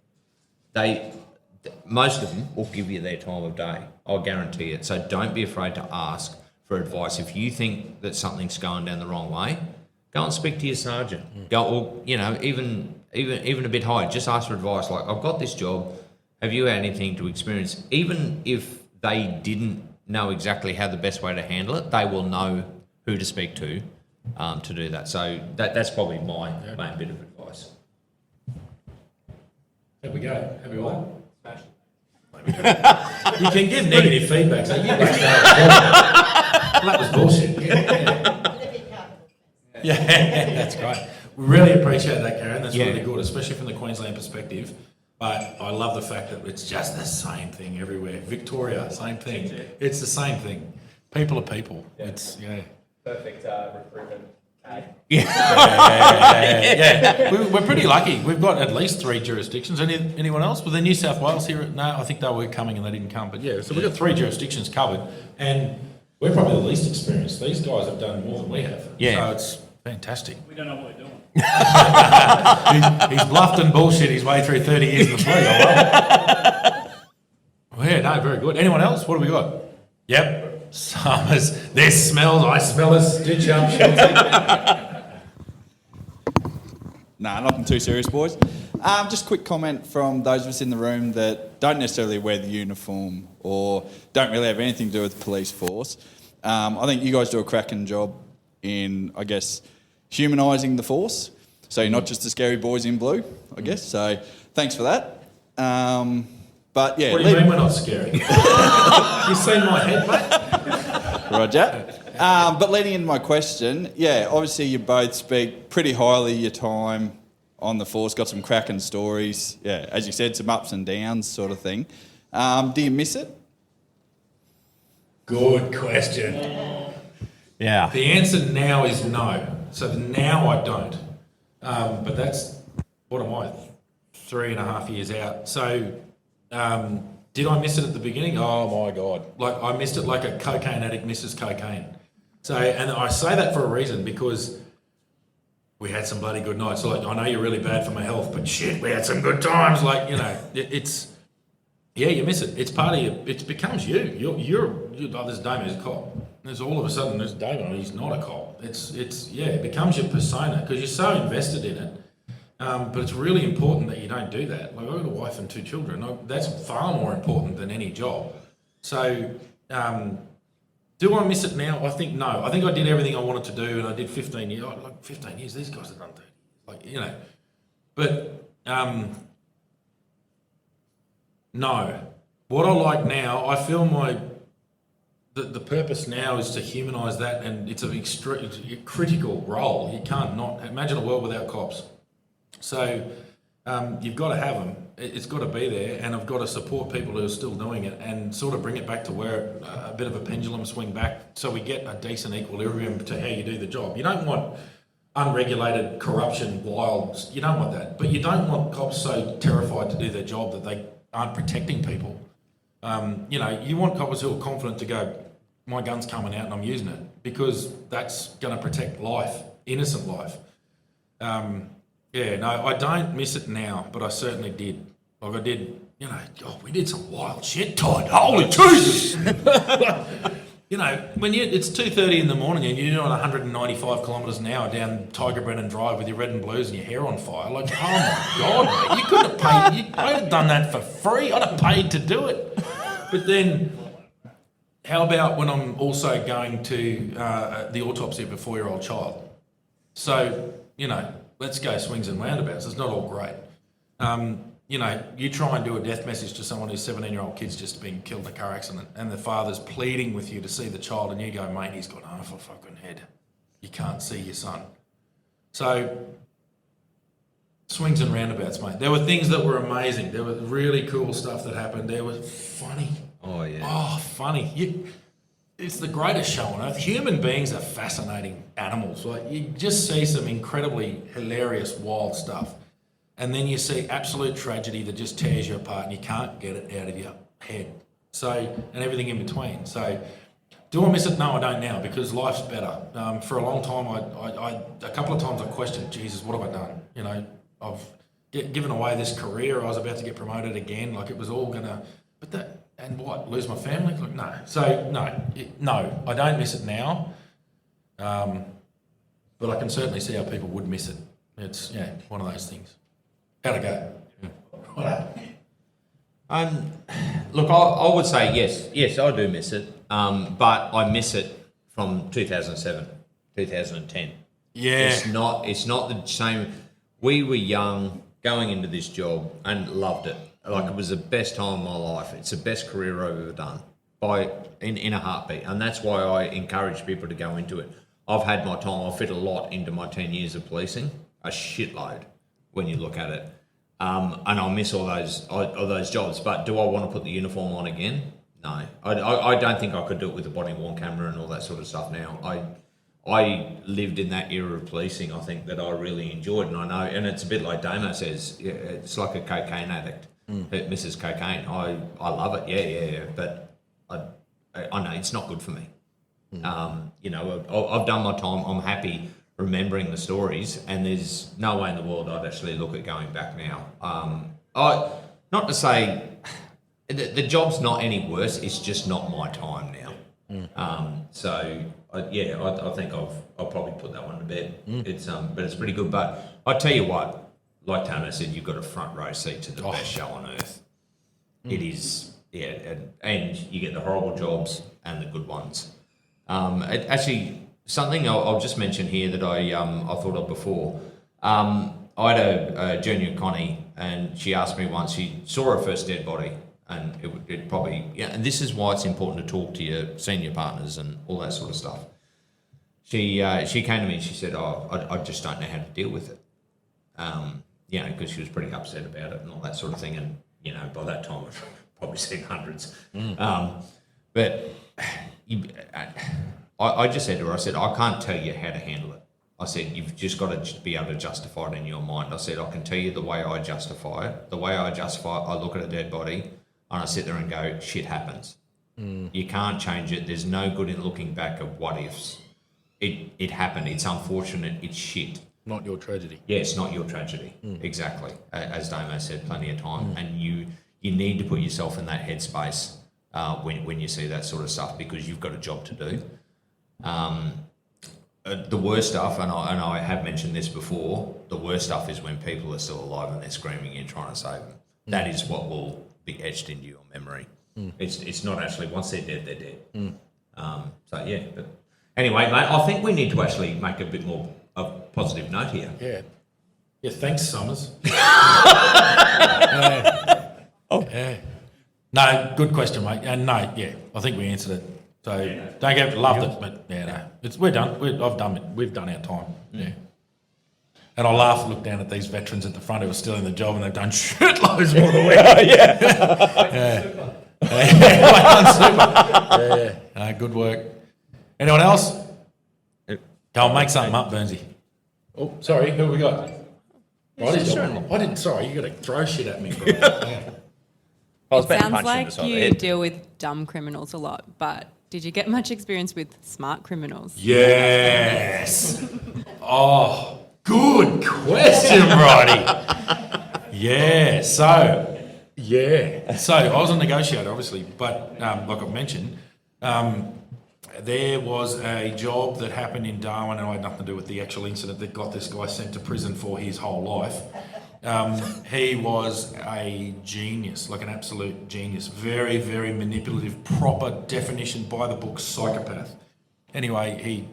Most of them will give you their time of day. I'll guarantee it. So don't be afraid to ask for advice. If you think that something's going down the wrong way, go and speak to your sergeant. Go, or even a bit higher. Just ask for advice. Like, I've got this job. Have you had anything to experience? Even if they didn't know exactly how the best way to handle it, they will know who to speak to do that. So that's probably my main bit of advice. There we go. Happy all? You can give negative feedback. So that was bullshit. Yeah, that's great. We really appreciate that, Karen. That's really good, especially from the Queensland perspective. But I love the fact that it's just the same thing everywhere. Victoria, same thing. It's the same thing. People are people. Yeah. It's perfect recruitment ad. Yeah. We're pretty lucky. We've got at least 3 jurisdictions. Anyone else? Well, the New South Wales here? No, I think they were coming and they didn't come. But so we've got 3 jurisdictions covered, and we're probably the least experienced. These guys have done more than we have. Yeah. So it's fantastic. We don't know what we're doing. He's bluffed and bullshit his way through 30 years in the fleet. I love it. Well, yeah, no, very good. Anyone else? What do we got? Yep. Summers. There's smells. I smell a stitch up. Nah, nothing too serious, boys. Just a quick comment from those of us in the room that don't necessarily wear the uniform or don't really have anything to do with the police force. I think you guys do a cracking job in, I guess, humanising the force. So you're not just the scary boys in blue, I guess. So thanks for that. But yeah. What do you mean we're not scary? You seen my head, mate? Roger. But leading into my question, obviously you both speak pretty highly of your time on the force, got some cracking stories. Yeah, as you said, some ups and downs sort of thing. Do you miss it? Good question. Yeah. The answer now is no. So now I don't. But that's, what am I, 3.5 years out. So Did I miss it at the beginning? Oh my God. Like I missed it like a cocaine addict misses cocaine. So, and I say that for a reason because we had some bloody good nights. Like, I know you're really bad for my health, but shit, we had some good times. Like, you know, you miss it. It's part of you. It becomes you. You're there's Damo, he's a cop. There's all of a sudden, there's Damo, he's not a cop. It becomes your persona because you're so invested in it. But it's really important that you don't do that. Like, I've got a wife and 2 children. That's far more important than any job. So, do I miss it now? I think no. I think I did everything I wanted to do, and I did 15 years. Like 15 years, these guys have done 30. Like, you know, but no. What I like now, I feel the purpose now is to humanise that, and it's a critical role. You can't not imagine a world without cops. So you've got to have them. It's got to be there, and I've got to support people who are still doing it and sort of bring it back to where a bit of a pendulum swing back so we get a decent equilibrium to how you do the job. You don't want unregulated corruption, wild, you don't want that. But you don't want cops so terrified to do their job that they aren't protecting people. You know, you want cops who are confident to go, my gun's coming out and I'm using it, because that's going to protect life, innocent life. I don't miss it now, but I certainly did. Like I did, you know, we did some wild shit, Todd. Holy Jesus! You know, when it's 2:30 in the morning and you're doing 195 kilometres an hour down Tiger Brennan Drive with your red and blues and your hair on fire, like, oh my God, mate, you couldn't have paid. I'd have done that for free. I'd have paid to do it. But then, how about when I'm also going to the autopsy of a 4-year-old child? So, you know, let's go swings and roundabouts. It's not all great. You know, you try and do a death message to someone whose 17-year-old kid's just been killed in a car accident and the father's pleading with you to see the child and you go, mate, he's got half a fucking head. You can't see your son. So, swings and roundabouts, mate. There were things that were amazing. There was really cool stuff that happened. There was funny. Oh, yeah. Oh, funny. It's the greatest show on earth. Human beings are fascinating animals. Like, you just see some incredibly hilarious, wild stuff. And then you see absolute tragedy that just tears you apart and you can't get it out of your head. So, and everything in between. So, do I miss it? No, I don't now, because life's better. For a long time, a couple of times I questioned, Jesus, what have I done? You know, I've given away this career. I was about to get promoted again. Like, it was all gonna, but that, and what, lose my family? Like, no. So, no, I don't miss it now. But I can certainly see how people would miss it. It's, one of those things. How'd it go? Look, I would say yes, I do miss it, but I miss it from 2007, 2010. Yeah. It's not the same. We were young going into this job and loved it. Like, it was the best time of my life. It's the best career I've ever done in a heartbeat, and that's why I encourage people to go into it. I've had my time. I fit a lot into my 10 years of policing, a shitload when you look at it. And I miss all those jobs. But do I want to put the uniform on again? No. I don't think I could do it with a body-worn camera and all that sort of stuff now. I lived in that era of policing, I think, that I really enjoyed. And I know, and it's a bit like Damo says, it's like a cocaine addict that misses cocaine. I love it, yeah. But I know it's not good for me. You know, I've done my time. I'm happy remembering the stories, and there's no way in the world I'd actually look at going back now. Not to say the job's not any worse, it's just not my time now. So I think I'll probably put that one to bed. It's but it's pretty good. But I tell you what, like Tana said, you've got a front row seat to the best show on earth. It is, and you get the horrible jobs and the good ones. Actually, something I'll just mention here that I thought of before. I had a junior Connie, and she asked me once. She saw her first dead body, and it probably and this is why it's important to talk to your senior partners and all that sort of stuff. She came to me and she said, I just don't know how to deal with it. Because she was pretty upset about it and all that sort of thing. And by that time I've probably seen hundreds. But I just said to her, I said, I can't tell you how to handle it. I said, you've just got to be able to justify it in your mind. I said, I can tell you the way I justify it. The way I justify it, I look at a dead body, And I sit there and go, shit happens. You can't change it. There's no good in looking back at what ifs. It happened. It's unfortunate. It's shit. Not your tragedy. Yeah, it's not your tragedy. Exactly. As Damo said plenty of time. And you need to put yourself in that headspace when you see that sort of stuff, because you've got a job to do. The worst stuff, and I have mentioned this before, the worst stuff is when people are still alive and they're screaming and you're trying to save them. That is what will be etched into your memory. It's not actually, once they're dead, they're dead. So yeah, but anyway, mate, I think we need to actually make a bit more of a positive note here. Yeah. Yeah, thanks, Summers. Yeah. No, good question, mate. No, yeah, I think we answered it. So don't get loved it, but yeah, no, we're done. I've done it. We've done our time. Yeah. And I laugh and look down at these veterans at the front who are still in the job and they've done shitloads more than we have. Yeah. Yeah. Good work. Anyone else? Go on, make something up, Burnsy. Oh, sorry, who have we got? I didn't. Sorry, you got to throw shit at me. I was about to Sounds punch him like beside the you head. deal with dumb criminals a lot, but did you get much experience with smart criminals? Yes. Oh, good question, Bridie. Yeah. So I was a negotiator, obviously, but like I've mentioned, there was a job that happened in Darwin, and I had nothing to do with the actual incident that got this guy sent to prison for his whole life. He was a genius, like an absolute genius. Very, very manipulative, proper definition by the book psychopath. Anyway,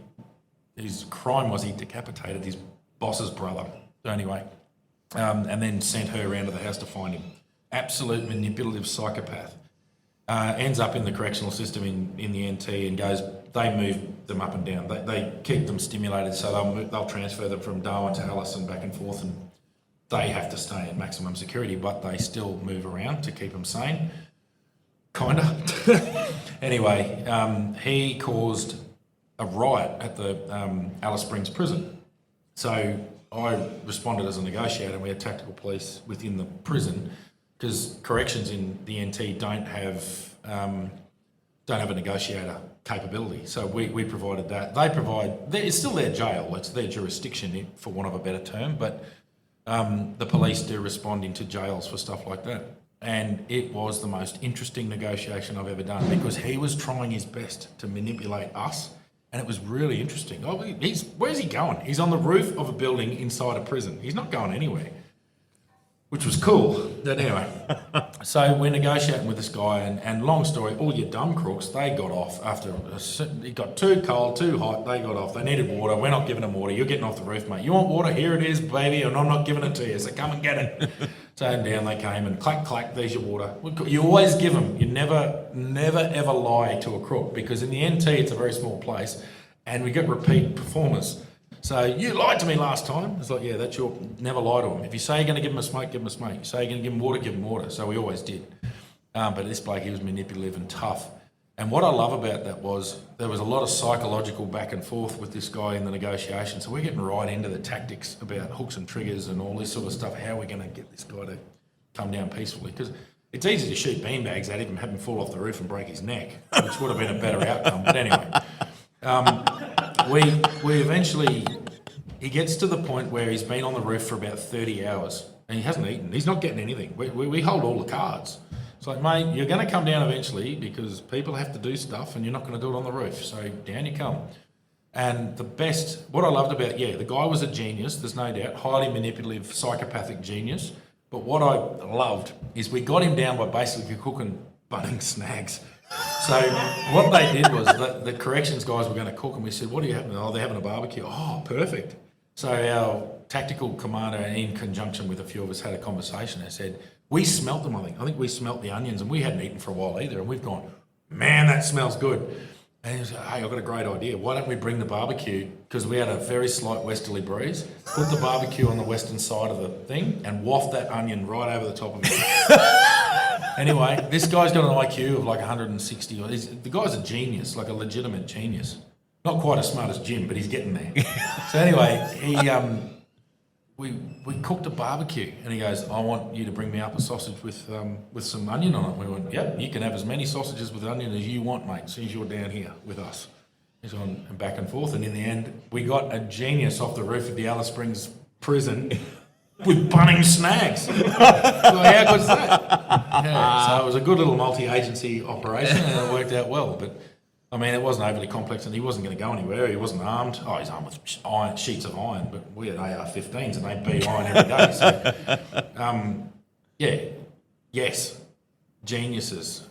his crime was he decapitated his boss's brother. Anyway, and then sent her around to the house to find him. Absolute manipulative psychopath. Ends up in the correctional system in the NT and goes, they move them up and down. They keep them stimulated, so they'll transfer them from Darwin to Alice and back and forth, and they have to stay at maximum security, but they still move around to keep them sane. Kinda. Anyway, he caused a riot at the Alice Springs prison. So I responded as a negotiator, and we had tactical police within the prison, because corrections in the NT don't have a negotiator capability. So we provided that. It's still their jail, it's their jurisdiction, for want of a better term, but the police do respond into jails for stuff like that. And it was the most interesting negotiation I've ever done, because he was trying his best to manipulate us, and it was really interesting. Where's he going? He's on the roof of a building inside a prison. He's not going anywhere, which was cool. But anyway, so we're negotiating with this guy, and long story, all your dumb crooks, they got off after it got too cold, too hot, they got off. They needed water. We're not giving them water. You're getting off the roof, mate. You want water? Here it is, baby, and I'm not giving it to you, so come and get it. So down they came, and clack, clack, there's your water. You always give them. You never, ever lie to a crook, because in the NT, it's a very small place, and we get repeat performers. So, you lied to me last time. It's like, yeah, that's your, never lie to them. If you say you're going to give them a smoke, give them a smoke. You say you're going to give them water, give them water. So we always did. But this bloke, he was manipulative and tough. And what I love about that was there was a lot of psychological back and forth with this guy in the negotiation. So we're getting right into the tactics about hooks and triggers and all this sort of stuff, how we're going to get this guy to come down peacefully. Because it's easy to shoot beanbags at him and have him fall off the roof and break his neck, which would have been a better outcome. But anyway, we eventually, he gets to the point where he's been on the roof for about 30 hours and he hasn't eaten. He's not getting anything. We hold all the cards. It's like, mate, you're going to come down eventually, because people have to do stuff and you're not going to do it on the roof. So down you come. And what I loved about, the guy was a genius, there's no doubt, highly manipulative, psychopathic genius. But what I loved is we got him down by basically cooking Bunnings snags. So what they did was the corrections guys were going to cook, and we said, what are you having? Oh, they're having a barbecue. Oh, perfect. So our tactical commander, in conjunction with a few of us, had a conversation and said, we smelt them, I think we smelt the onions, and we hadn't eaten for a while either, and we've gone, man, that smells good. And he said, hey, I've got a great idea. Why don't we bring the barbecue, because we had a very slight westerly breeze, put the barbecue on the western side of the thing and waft that onion right over the top of it. Anyway, this guy's got an IQ of like 160. The guy's a genius, like a legitimate genius. Not quite as smart as Jim, but he's getting there. So anyway, we cooked a barbecue, and he goes, I want you to bring me up a sausage with some onion on it. We went, yep, you can have as many sausages with onion as you want, mate, as soon as you're down here with us. He's on and back and forth, and in the end, we got a genius off the roof of the Alice Springs prison with Bunnings snags. So how good's that? Yeah, so it was a good little multi-agency operation, and it worked out well. But I mean, it wasn't overly complex, and he wasn't going to go anywhere. He wasn't armed. Oh, he's armed with sheets of iron, but we had AR-15s, and they beat iron every day. So, yes, geniuses.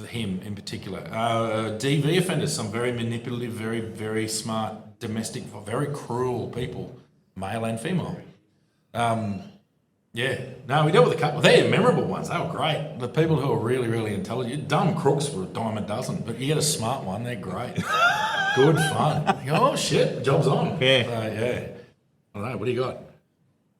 Him in particular. DV offenders, some very manipulative, very, very smart, domestic, very cruel people, male and female. We dealt with a couple. They're memorable ones. They were great. The people who are really, really intelligent. Dumb crooks were a dime a dozen, but you get a smart one, they're great. Good fun. You go, oh shit, job's on. Yeah. I don't know. What do you got?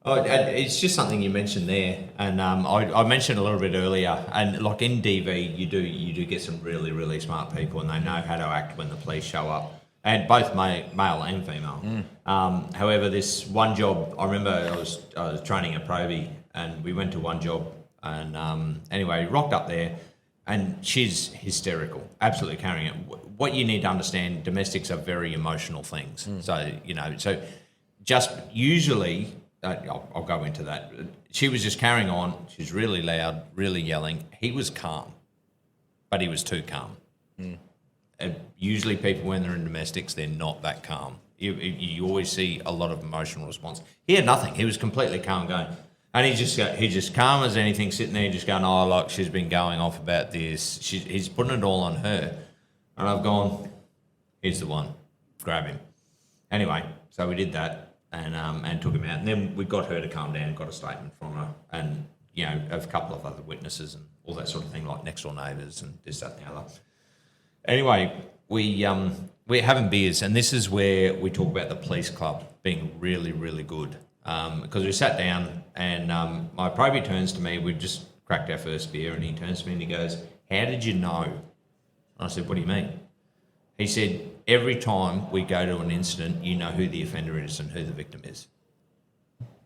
Oh, it's just something you mentioned there, and I mentioned a little bit earlier. And like in DV, you do get some really, really smart people, and they know how to act when the police show up. And both male and female. However, this one job, I remember I was training at Proby, and we went to one job, and anyway, rocked up there, and she's hysterical, absolutely carrying it. What you need to understand, domestics are very emotional things. So just usually, I'll go into that. She was just carrying on. She's really loud, really yelling. He was calm, but he was too calm. Usually people, when they're in domestics, they're not that calm. You always see a lot of emotional response. He had nothing. He was completely calm going. And he's just calm as anything, sitting there just going, oh, look, she's been going off about this. He's putting it all on her. And I've gone, here's the one. Grab him. Anyway, so we did that and took him out. And then we got her to calm down, got a statement from her, and, a couple of other witnesses and all that sort of thing, like next door neighbours and this, that, and the other. Anyway, we're having beers, and this is where we talk about the police club being really, really good. Because we sat down, and my probie turns to me. We just cracked our first beer, and he turns to me and he goes, "How did you know?" And I said, "What do you mean?" He said, "Every time we go to an incident, you know who the offender is and who the victim is."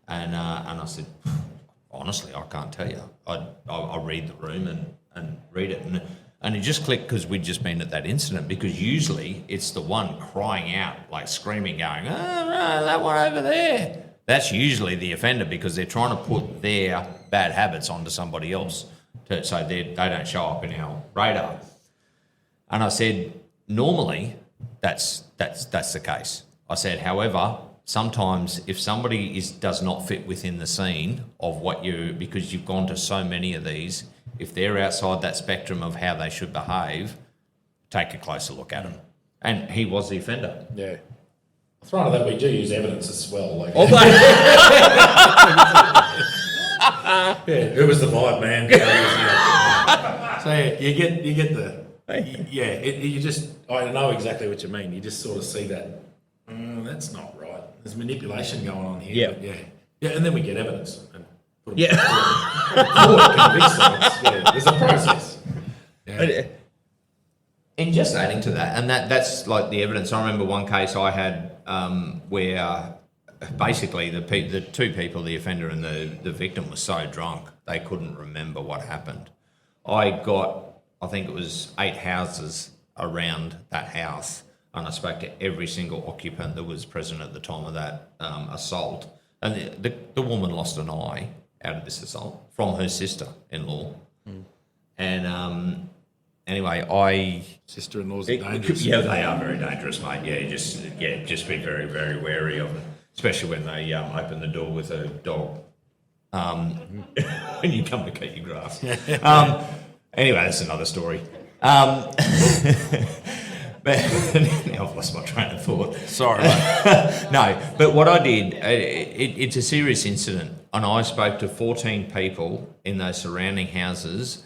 And I said, "Honestly, I can't tell you. I'll read the room and read it." And it just clicked because we'd just been at that incident, because usually it's the one crying out, like screaming, going, "Oh, no, that one over there." That's usually the offender, because they're trying to put their bad habits onto somebody else so they don't show up in our radar. And I said, normally that's the case. I said, however, sometimes if somebody does not fit within the scene of because you've gone to so many of these, if they're outside that spectrum of how they should behave, take a closer look at them. And he was the offender. Yeah. Thrown at that, we do use evidence as well. Like, who was the vibe, man? So you get the you just, I know exactly what you mean. You just sort of see that. That's not right. There's manipulation going on here. Yeah, and then we get evidence and put them there's a process. Yeah. And just adding to that, and that's like the evidence. I remember one case I had where basically the two people, the offender and the victim, were so drunk they couldn't remember what happened. I think it was 8 houses around that house, and I spoke to every single occupant that was present at the time of that assault. And the woman lost an eye out of this assault from her sister-in-law. And anyway, sister-in-laws are dangerous. Yeah, they are very dangerous, mate. Just be very, very wary of them, especially when they open the door with a dog. When you come to cut your grass. Anyway, that's another story. But now I've lost my train of thought. Sorry, mate. No, but what I did, it's a serious incident, and I spoke to 14 people in those surrounding houses.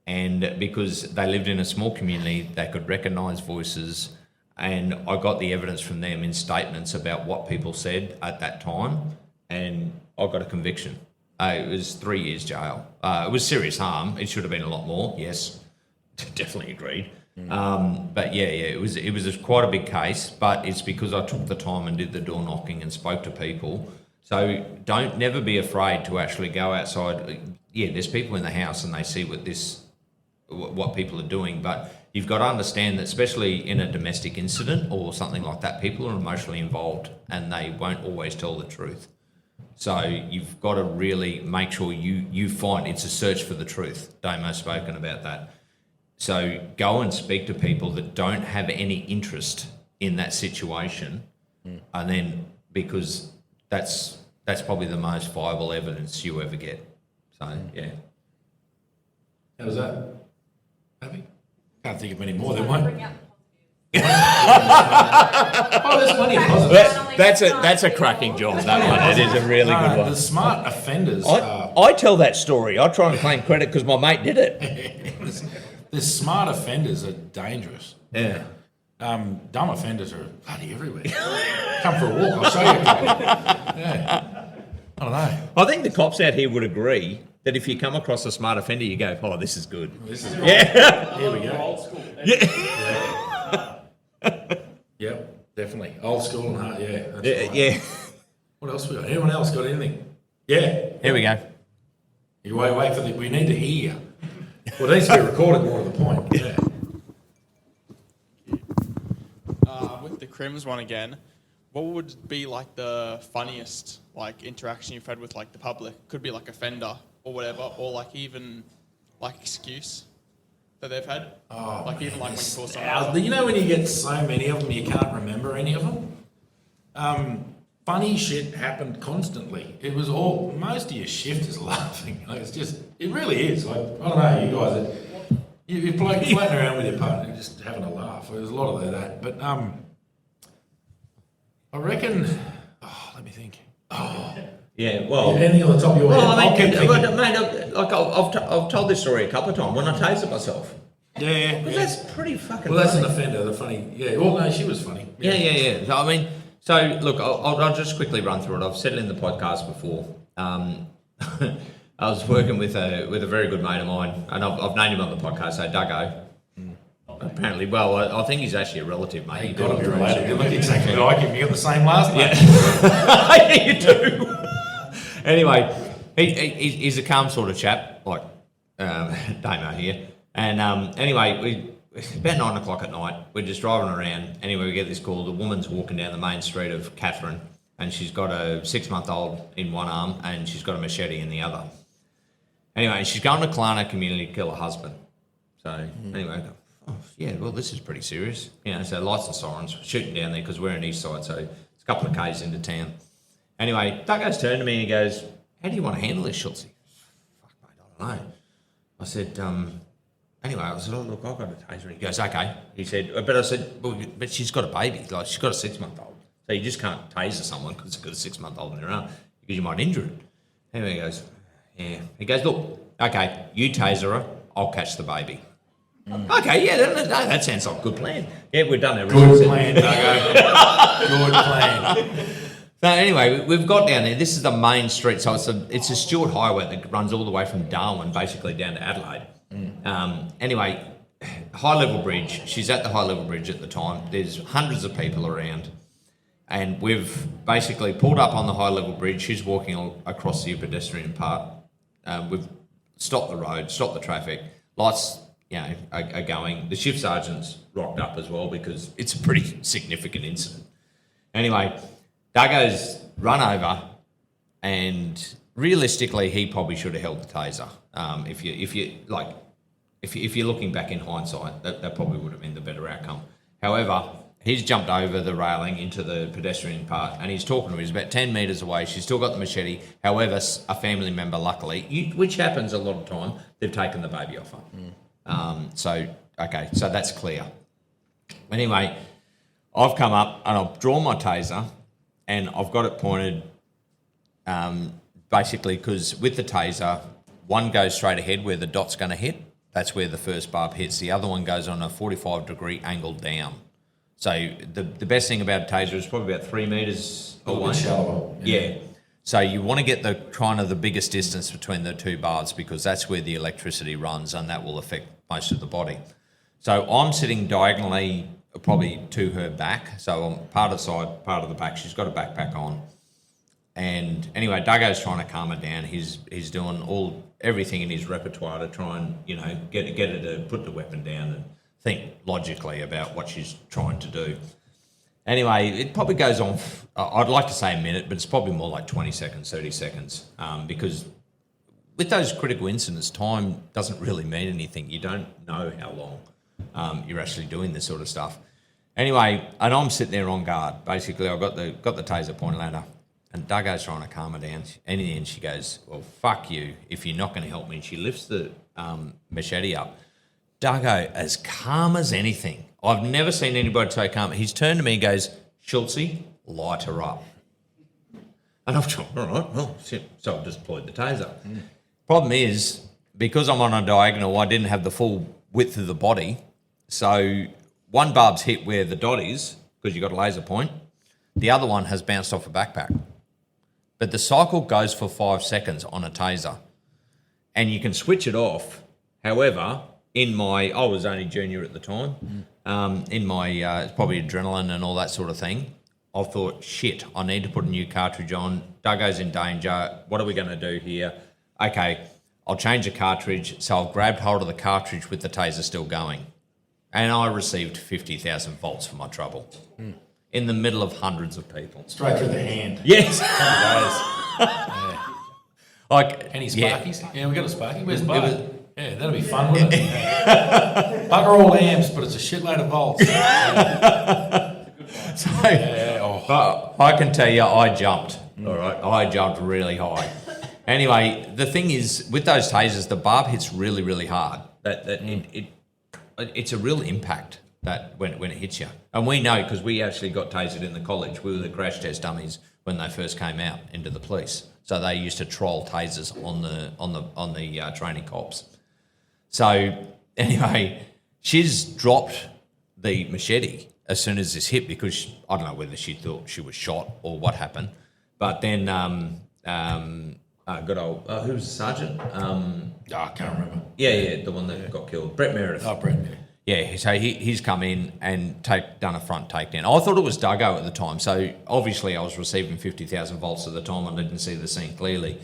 And because they lived in a small community, they could recognise voices, and I got the evidence from them in statements about what people said at that time, and I got a conviction. It was 3 years jail. It was serious harm. It should have been a lot more. Yes, definitely agreed. But it was quite a big case. But it's because I took the time and did the door knocking and spoke to people, So don't never be afraid to actually go outside. Yeah, there's people in the house and they see what people are doing, but you've got to understand that, especially in a domestic incident or something like that, people are emotionally involved and they won't always tell the truth. So you've got to really make sure you find it's a search for the truth. Damo's spoken about that. So go and speak to people that don't have any interest in that situation, and then because that's probably the most viable evidence you ever get. So yeah. How's that? Happy? Can't think of any more than one. Oh, there's plenty of positives. That's a cracking job, that one. It is a really good one. The smart offenders. I tell that story. I try and claim credit because my mate did it. The smart offenders are dangerous. Yeah. Dumb offenders are bloody everywhere. Come for a walk, I'll show you a couple. Yeah. I don't know. I think the cops out here would agree that if you come across a smart offender, you go, "Oh, this is good." This is good. Yeah. Here we go. Old school. Yep, definitely. Old school and hard, yeah. That's Yeah. right. Yeah. What else we got? Anyone else got anything? Yeah. Here we go. You wait for we need to hear. Well, it needs to be recorded more to the point. Yeah. With the Crims one again, what would be like the funniest like interaction you've had with like the public? Could be like offender or whatever, or like even like excuse that they've had. Oh, like even like when you call someone. you know when you get so many of them, you can't remember any of them. Funny shit happened constantly. It was all most of your shift is laughing. Like it really is. Like I don't know, you guys. You're floating around with your partner, just having a laugh. There's a lot of that, but I reckon. Oh, let me think. Oh, Yeah. Well. anything on the top of your head? Well, I I'll keep mean, thinking. mate, like I've told this story a couple of times when I tasered myself. Yeah. Because that's pretty fucking. Well, that's an funny. offender. The funny. Yeah. Well, no, she was funny. Yeah. So, I mean, look, I'll just quickly run through it. I've said it in the podcast before. I was working with a very good mate of mine, and I've named him on the podcast. So Duggo. Apparently, well, I think he's actually a relative, mate. You've got to be related. You look exactly like him. You got the same last name. Yeah, you do. Anyway, he's a calm sort of chap, like Damo here. And anyway, about 9 o'clock at night, we're just driving around. Anyway, we get this call. The woman's walking down the main street of Tavern, and she's got a 6-month-old in one arm, and she's got a machete in the other. Anyway, she's going to Kalana community to kill her husband. So anyway, I go, oh, yeah, well, this is pretty serious. You know, so lights and sirens, shooting down there because we're in East Side, so it's a couple of k's into town. Anyway, Duggo's turned to me and he goes, how do you want to handle this, Schultzy? Fuck, mate, I don't know. I said, anyway, I said, oh, look, I've got a taser. He goes, okay. He said, but I said, well, but she's got a baby. Like, she's got a 6-month-old. So you just can't taser someone because she's got a 6-month-old in her arm because you might injure it. Anyway, he goes, yeah. He goes, look, okay, you taser her, I'll catch the baby. Okay, yeah, no, that sounds like a good plan. Yeah, we've done everything. Good plan, Duggo. Good plan. So anyway, we've got down there. This is the main street, so it's a Stuart Highway that runs all the way from Darwin, basically down to Adelaide. Anyway, high level bridge. She's at the high level bridge at the time. There's hundreds of people around, and we've basically pulled up on the high level bridge. She's walking across the pedestrian part. We've stopped the road, stopped the traffic. Lights, are going. The shift sergeant's rocked up as well because it's a pretty significant incident. Anyway, Duggo's run over, and realistically, he probably should have held the taser. If you're looking back in hindsight, that probably would have been the better outcome. However, he's jumped over the railing into the pedestrian part, and he's talking to her. He's about 10 metres away. She's still got the machete. However, a family member, luckily, which happens a lot of time, they've taken the baby off her. So that's clear. Anyway, I've come up and I've drawn my taser, and I've got it pointed basically because with the taser, one goes straight ahead where the dot's going to hit. That's where the first barb hits. The other one goes on a 45-degree angle down. So the best thing about a taser is probably about 3 metres away. Shallower. Yeah. So you want to get the biggest distance between the two barbs because that's where the electricity runs, and that will affect most of the body. So I'm sitting diagonally probably to her back. So I'm part of the side, part of the back. She's got a backpack on. And anyway, Duggo's trying to calm her down. He's doing everything in his repertoire to try and, get her to put the weapon down and think logically about what she's trying to do. Anyway, it probably goes on, I'd like to say a minute, but it's probably more like 20 seconds, 30 seconds, because with those critical incidents, time doesn't really mean anything. You don't know how long you're actually doing this sort of stuff. Anyway, and I'm sitting there on guard. Basically, I've got the taser pointed at her, and Duggo's trying to calm her down. And in the end, she goes, well, fuck you if you're not going to help me. And she lifts the machete up. Duggo, as calm as anything. I've never seen anybody so calm. He's turned to me and goes, Schultzy, light her up. And I've gone, all right, well, shit. So I've just deployed the taser. Problem is, because I'm on a diagonal, I didn't have the full width of the body. So one barb's hit where the dot is, because you've got a laser point. The other one has bounced off a backpack. But the cycle goes for 5 seconds on a taser. And you can switch it off. However, I was only junior at the time, in my, it's probably adrenaline and all that sort of thing, I thought, shit, I need to put a new cartridge on. Duggo's in danger. What are we going to do here? Okay, I'll change the cartridge. So I've grabbed hold of the cartridge with the taser still going. And I received 50,000 volts for my trouble. In the middle of hundreds of people. Straight through the hand. Yes. Like any Sparkies? Yeah, we got a Sparky. Where's Bud? Yeah, that'll be fun, wouldn't it? Bugger all amps, but it's a shitload of volts. But I can tell you, I jumped. All right, I jumped really high. Anyway, the thing is, with those tasers, the barb hits really, really hard. It's a real impact that when it hits you. And we know because we actually got tasered in the college. We were the crash test dummies when they first came out into the police. So they used to troll tasers on the training cops. So anyway, she's dropped the machete as soon as this hit because I don't know whether she thought she was shot or what happened. But then good old who was the sergeant? I can't remember. Yeah, the one that got killed, Brett Meredith. Oh, Brett. Yeah, so he's come in and done a front takedown. I thought it was Duggo at the time, so obviously I was receiving 50,000 volts at the time. I didn't see the scene clearly.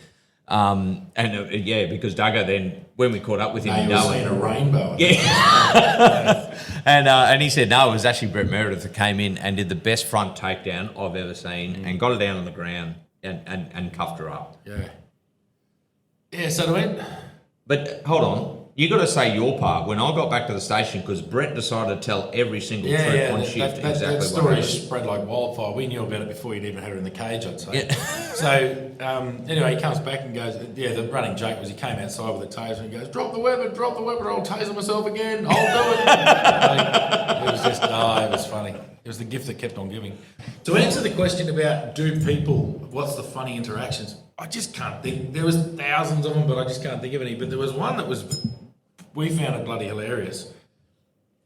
Because Duggo then, when we caught up with him... you were seeing a rainbow. Yeah. and he said, no, it was actually Brett Meredith that came in and did the best front takedown I've ever seen and got her down on the ground and cuffed her up. Yeah. Yeah, so do it. But hold on. You got to say your part. When I got back to the station, because Brett decided to tell every single troop on shift exactly that what story happened. Spread like wildfire. We knew about it before you'd even had her in the cage, I'd say. Yeah. So anyway, he comes back and goes, the running joke was he came outside with a taser and he goes, drop the weapon, or I'll taser myself again. I'll do it. It was just, it was funny. It was the gift that kept on giving. To answer the question about what's the funny interactions, I just can't think. There was thousands of them, but I just can't think of any. But there was one that we found it bloody hilarious.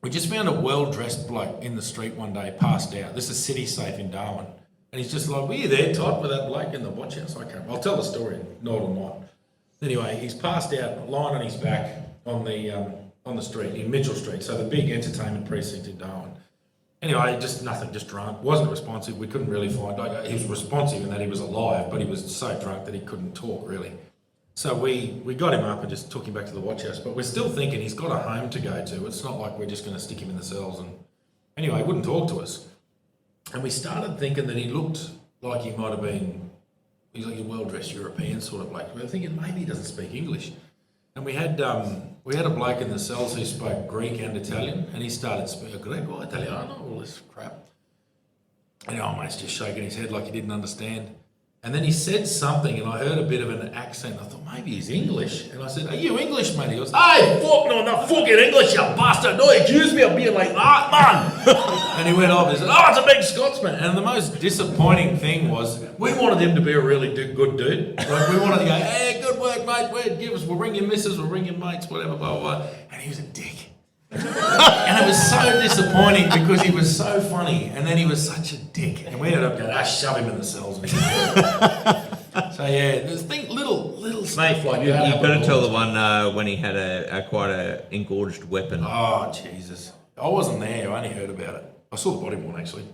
We just found a well-dressed bloke in the street one day, passed out. This is City Safe in Darwin. And he's just like, were you there, Todd, with that bloke in the watch house? I'll tell the story, Northern White. Anyway, he's passed out, lying on his back on the street, in Mitchell Street, so the big entertainment precinct in Darwin. Anyway, just nothing, just drunk. Wasn't responsive. We couldn't really find... he was responsive in that he was alive, but he was so drunk that he couldn't talk, really. So we got him up and just took him back to the watch house. But we're still thinking he's got a home to go to. It's not like we're just going to stick him in the cells. And anyway, he wouldn't talk to us. And we started thinking that he looked like he might have been... He's like a well-dressed European sort of bloke. We were thinking maybe he doesn't speak English. And we had a bloke in the cells who spoke Greek and Italian, and he started speaking Greco, Italiano, all this crap. And our mate's just shaking his head like he didn't understand. And then he said something, and I heard a bit of an accent. I thought, maybe he's English. And I said, are you English, mate? He goes, hey, fuck, no, not fucking English, you bastard. No, accuse me of being like that, man. And he went off and said, oh, it's a big Scotsman. And the most disappointing thing was, we wanted him to be a really good dude. Like, we wanted to go, hey, good work, mate. We'll ring your missus, we'll ring your mates, whatever, blah, blah, blah. And he was a dick. And it was so disappointing because he was so funny and then he was such a dick. And we ended up going, shove him in the cells. So yeah, there's little stuff like that. You've got to tell the one when he had quite a engorged weapon. Oh, Jesus. I wasn't there. I only heard about it. I saw the body worn, actually.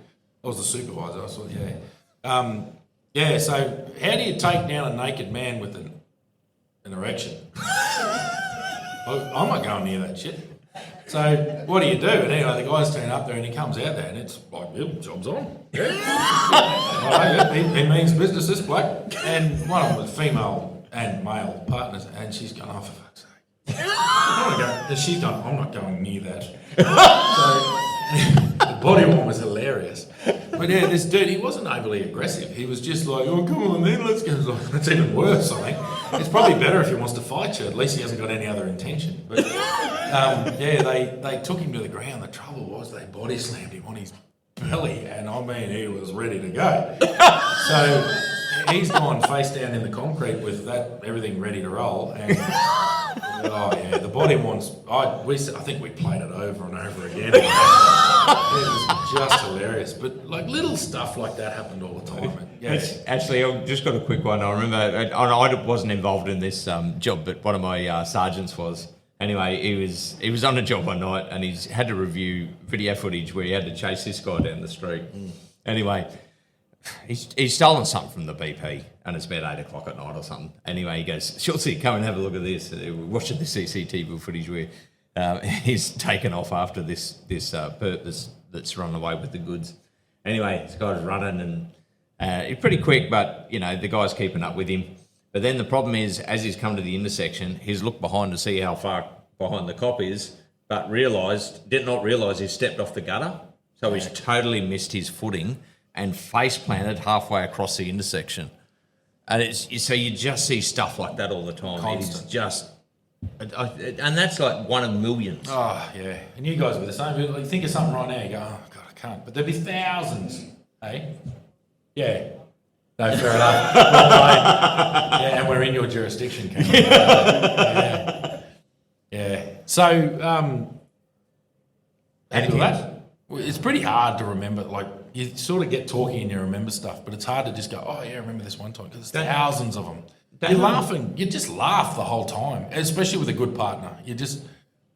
I was the supervisor. I saw, yeah. Yeah, so how do you take down a naked man with an erection? I'm not going near that shit. So what do? And anyway, the guys turn up there and he comes out there and it's like, yep, job's on. Yeah. Right, he means business, this bloke. And one of them was female and male partners, and she's going, oh, for fuck's sake. And she's going, I'm not going near that. So the body one was hilarious. But yeah, this dude, he wasn't overly aggressive. He was just like, oh, come on then, let's go. It's even worse, I think. It's probably better if he wants to fight you. At least he hasn't got any other intention. But yeah, they took him to the ground. The trouble was they body slammed him on his belly, and I mean, he was ready to go. So he's gone face down in the concrete with that everything ready to roll. And oh yeah, the body ones. I think we played it over and over again. It was just hilarious. But like little stuff like that happened all the time. And, yeah. Actually, I've just got a quick one. I remember I wasn't involved in this job, but one of my sergeants was. Anyway, he was on a job one night and he's had to review video footage where he had to chase this guy down the street. Anyway, he's stolen something from the BP and it's about 8 o'clock at night or something. Anyway, he goes, Schultzy, come and have a look at this. We're watching the CCTV footage where he's taken off after this purpose that's run away with the goods. Anyway, this guy's running and he's pretty quick, but, you know, the guy's keeping up with him. But then the problem is, as he's come to the intersection, he's looked behind to see how far behind the cop is, but did not realise he stepped off the gutter. So he's totally missed his footing and face planted halfway across the intersection. And so you just see stuff like that all the time. Constant. It's just, and that's like one of millions. Oh, yeah. And you guys are the same. You think of something right now, you go, oh, God, I can't. But there'd be thousands, eh? Yeah. No, fair enough. Well played. Yeah, and we're in your jurisdiction, Cameron. Yeah. So, Anything else? it's pretty hard to remember. Like, you sort of get talking and you remember stuff, but it's hard to just go, oh, yeah, I remember this one time, because there's thousands of them. You're laughing. You just laugh the whole time, especially with a good partner. You're just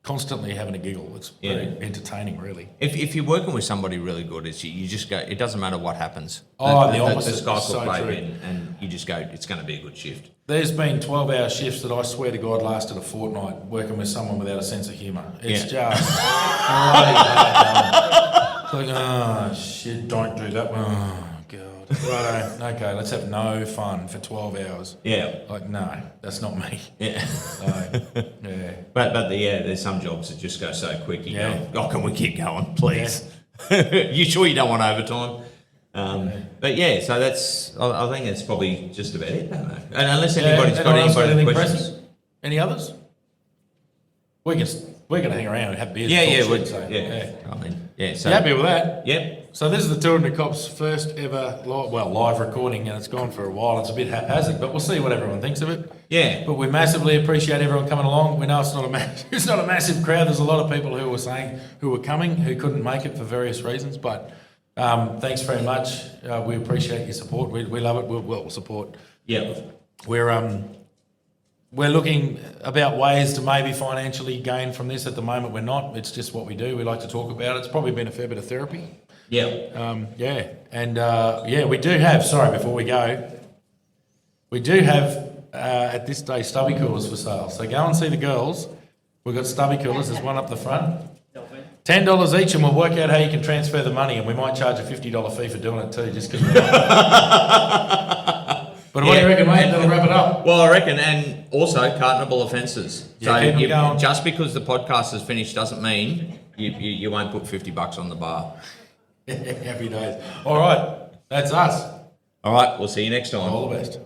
constantly having a giggle. It's very entertaining, really. If you're working with somebody really good, you just go, it doesn't matter what happens. Oh, the opposite. The sky's So will play true. in and you just go, it's going to be a good shift. There's been 12-hour shifts that I swear to God lasted a fortnight working with someone without a sense of humour. It's just bloody hard. It's like, oh, shit, don't do that. Oh, God. Righto. Okay, let's have no fun for 12 hours. Yeah. Like, no, that's not me. Yeah. So, yeah. But there's some jobs that just go so quick. You go, oh, can we keep going, please? You sure you don't want overtime? But yeah, so I think that's probably just about it, don't know. And unless anybody's got any further questions. Any others? We're going to hang around and have beers. Yeah. I mean, So you happy with that? Yep. So this is the Touring the Cops' first ever live recording, and it's gone for a while. It's a bit haphazard, but we'll see what everyone thinks of it. Yeah. But we massively appreciate everyone coming along. We know it's not a massive crowd. There's a lot of people who were coming who couldn't make it for various reasons, but thanks very much. We appreciate your support. We love it. We'll support. Yeah. We're looking about ways to maybe financially gain from this. At the moment, we're not. It's just what we do. We like to talk about it. It's probably been a fair bit of therapy. Yeah. We do have, sorry, before we go, we do have, at this day, stubby coolers for sale. So go and see the girls. We've got stubby coolers. There's one up the front. $10 each, and we'll work out how you can transfer the money, and we might charge a $50 fee for doing it too, just because. But what do you reckon, mate? That'll wrap it up. Well, I reckon, and also pardonable offences. Yeah, keep 'em going. Just because the podcast is finished doesn't mean you won't put $50 on the bar. Happy days. All right, that's us. All right, we'll see you next time. All the best.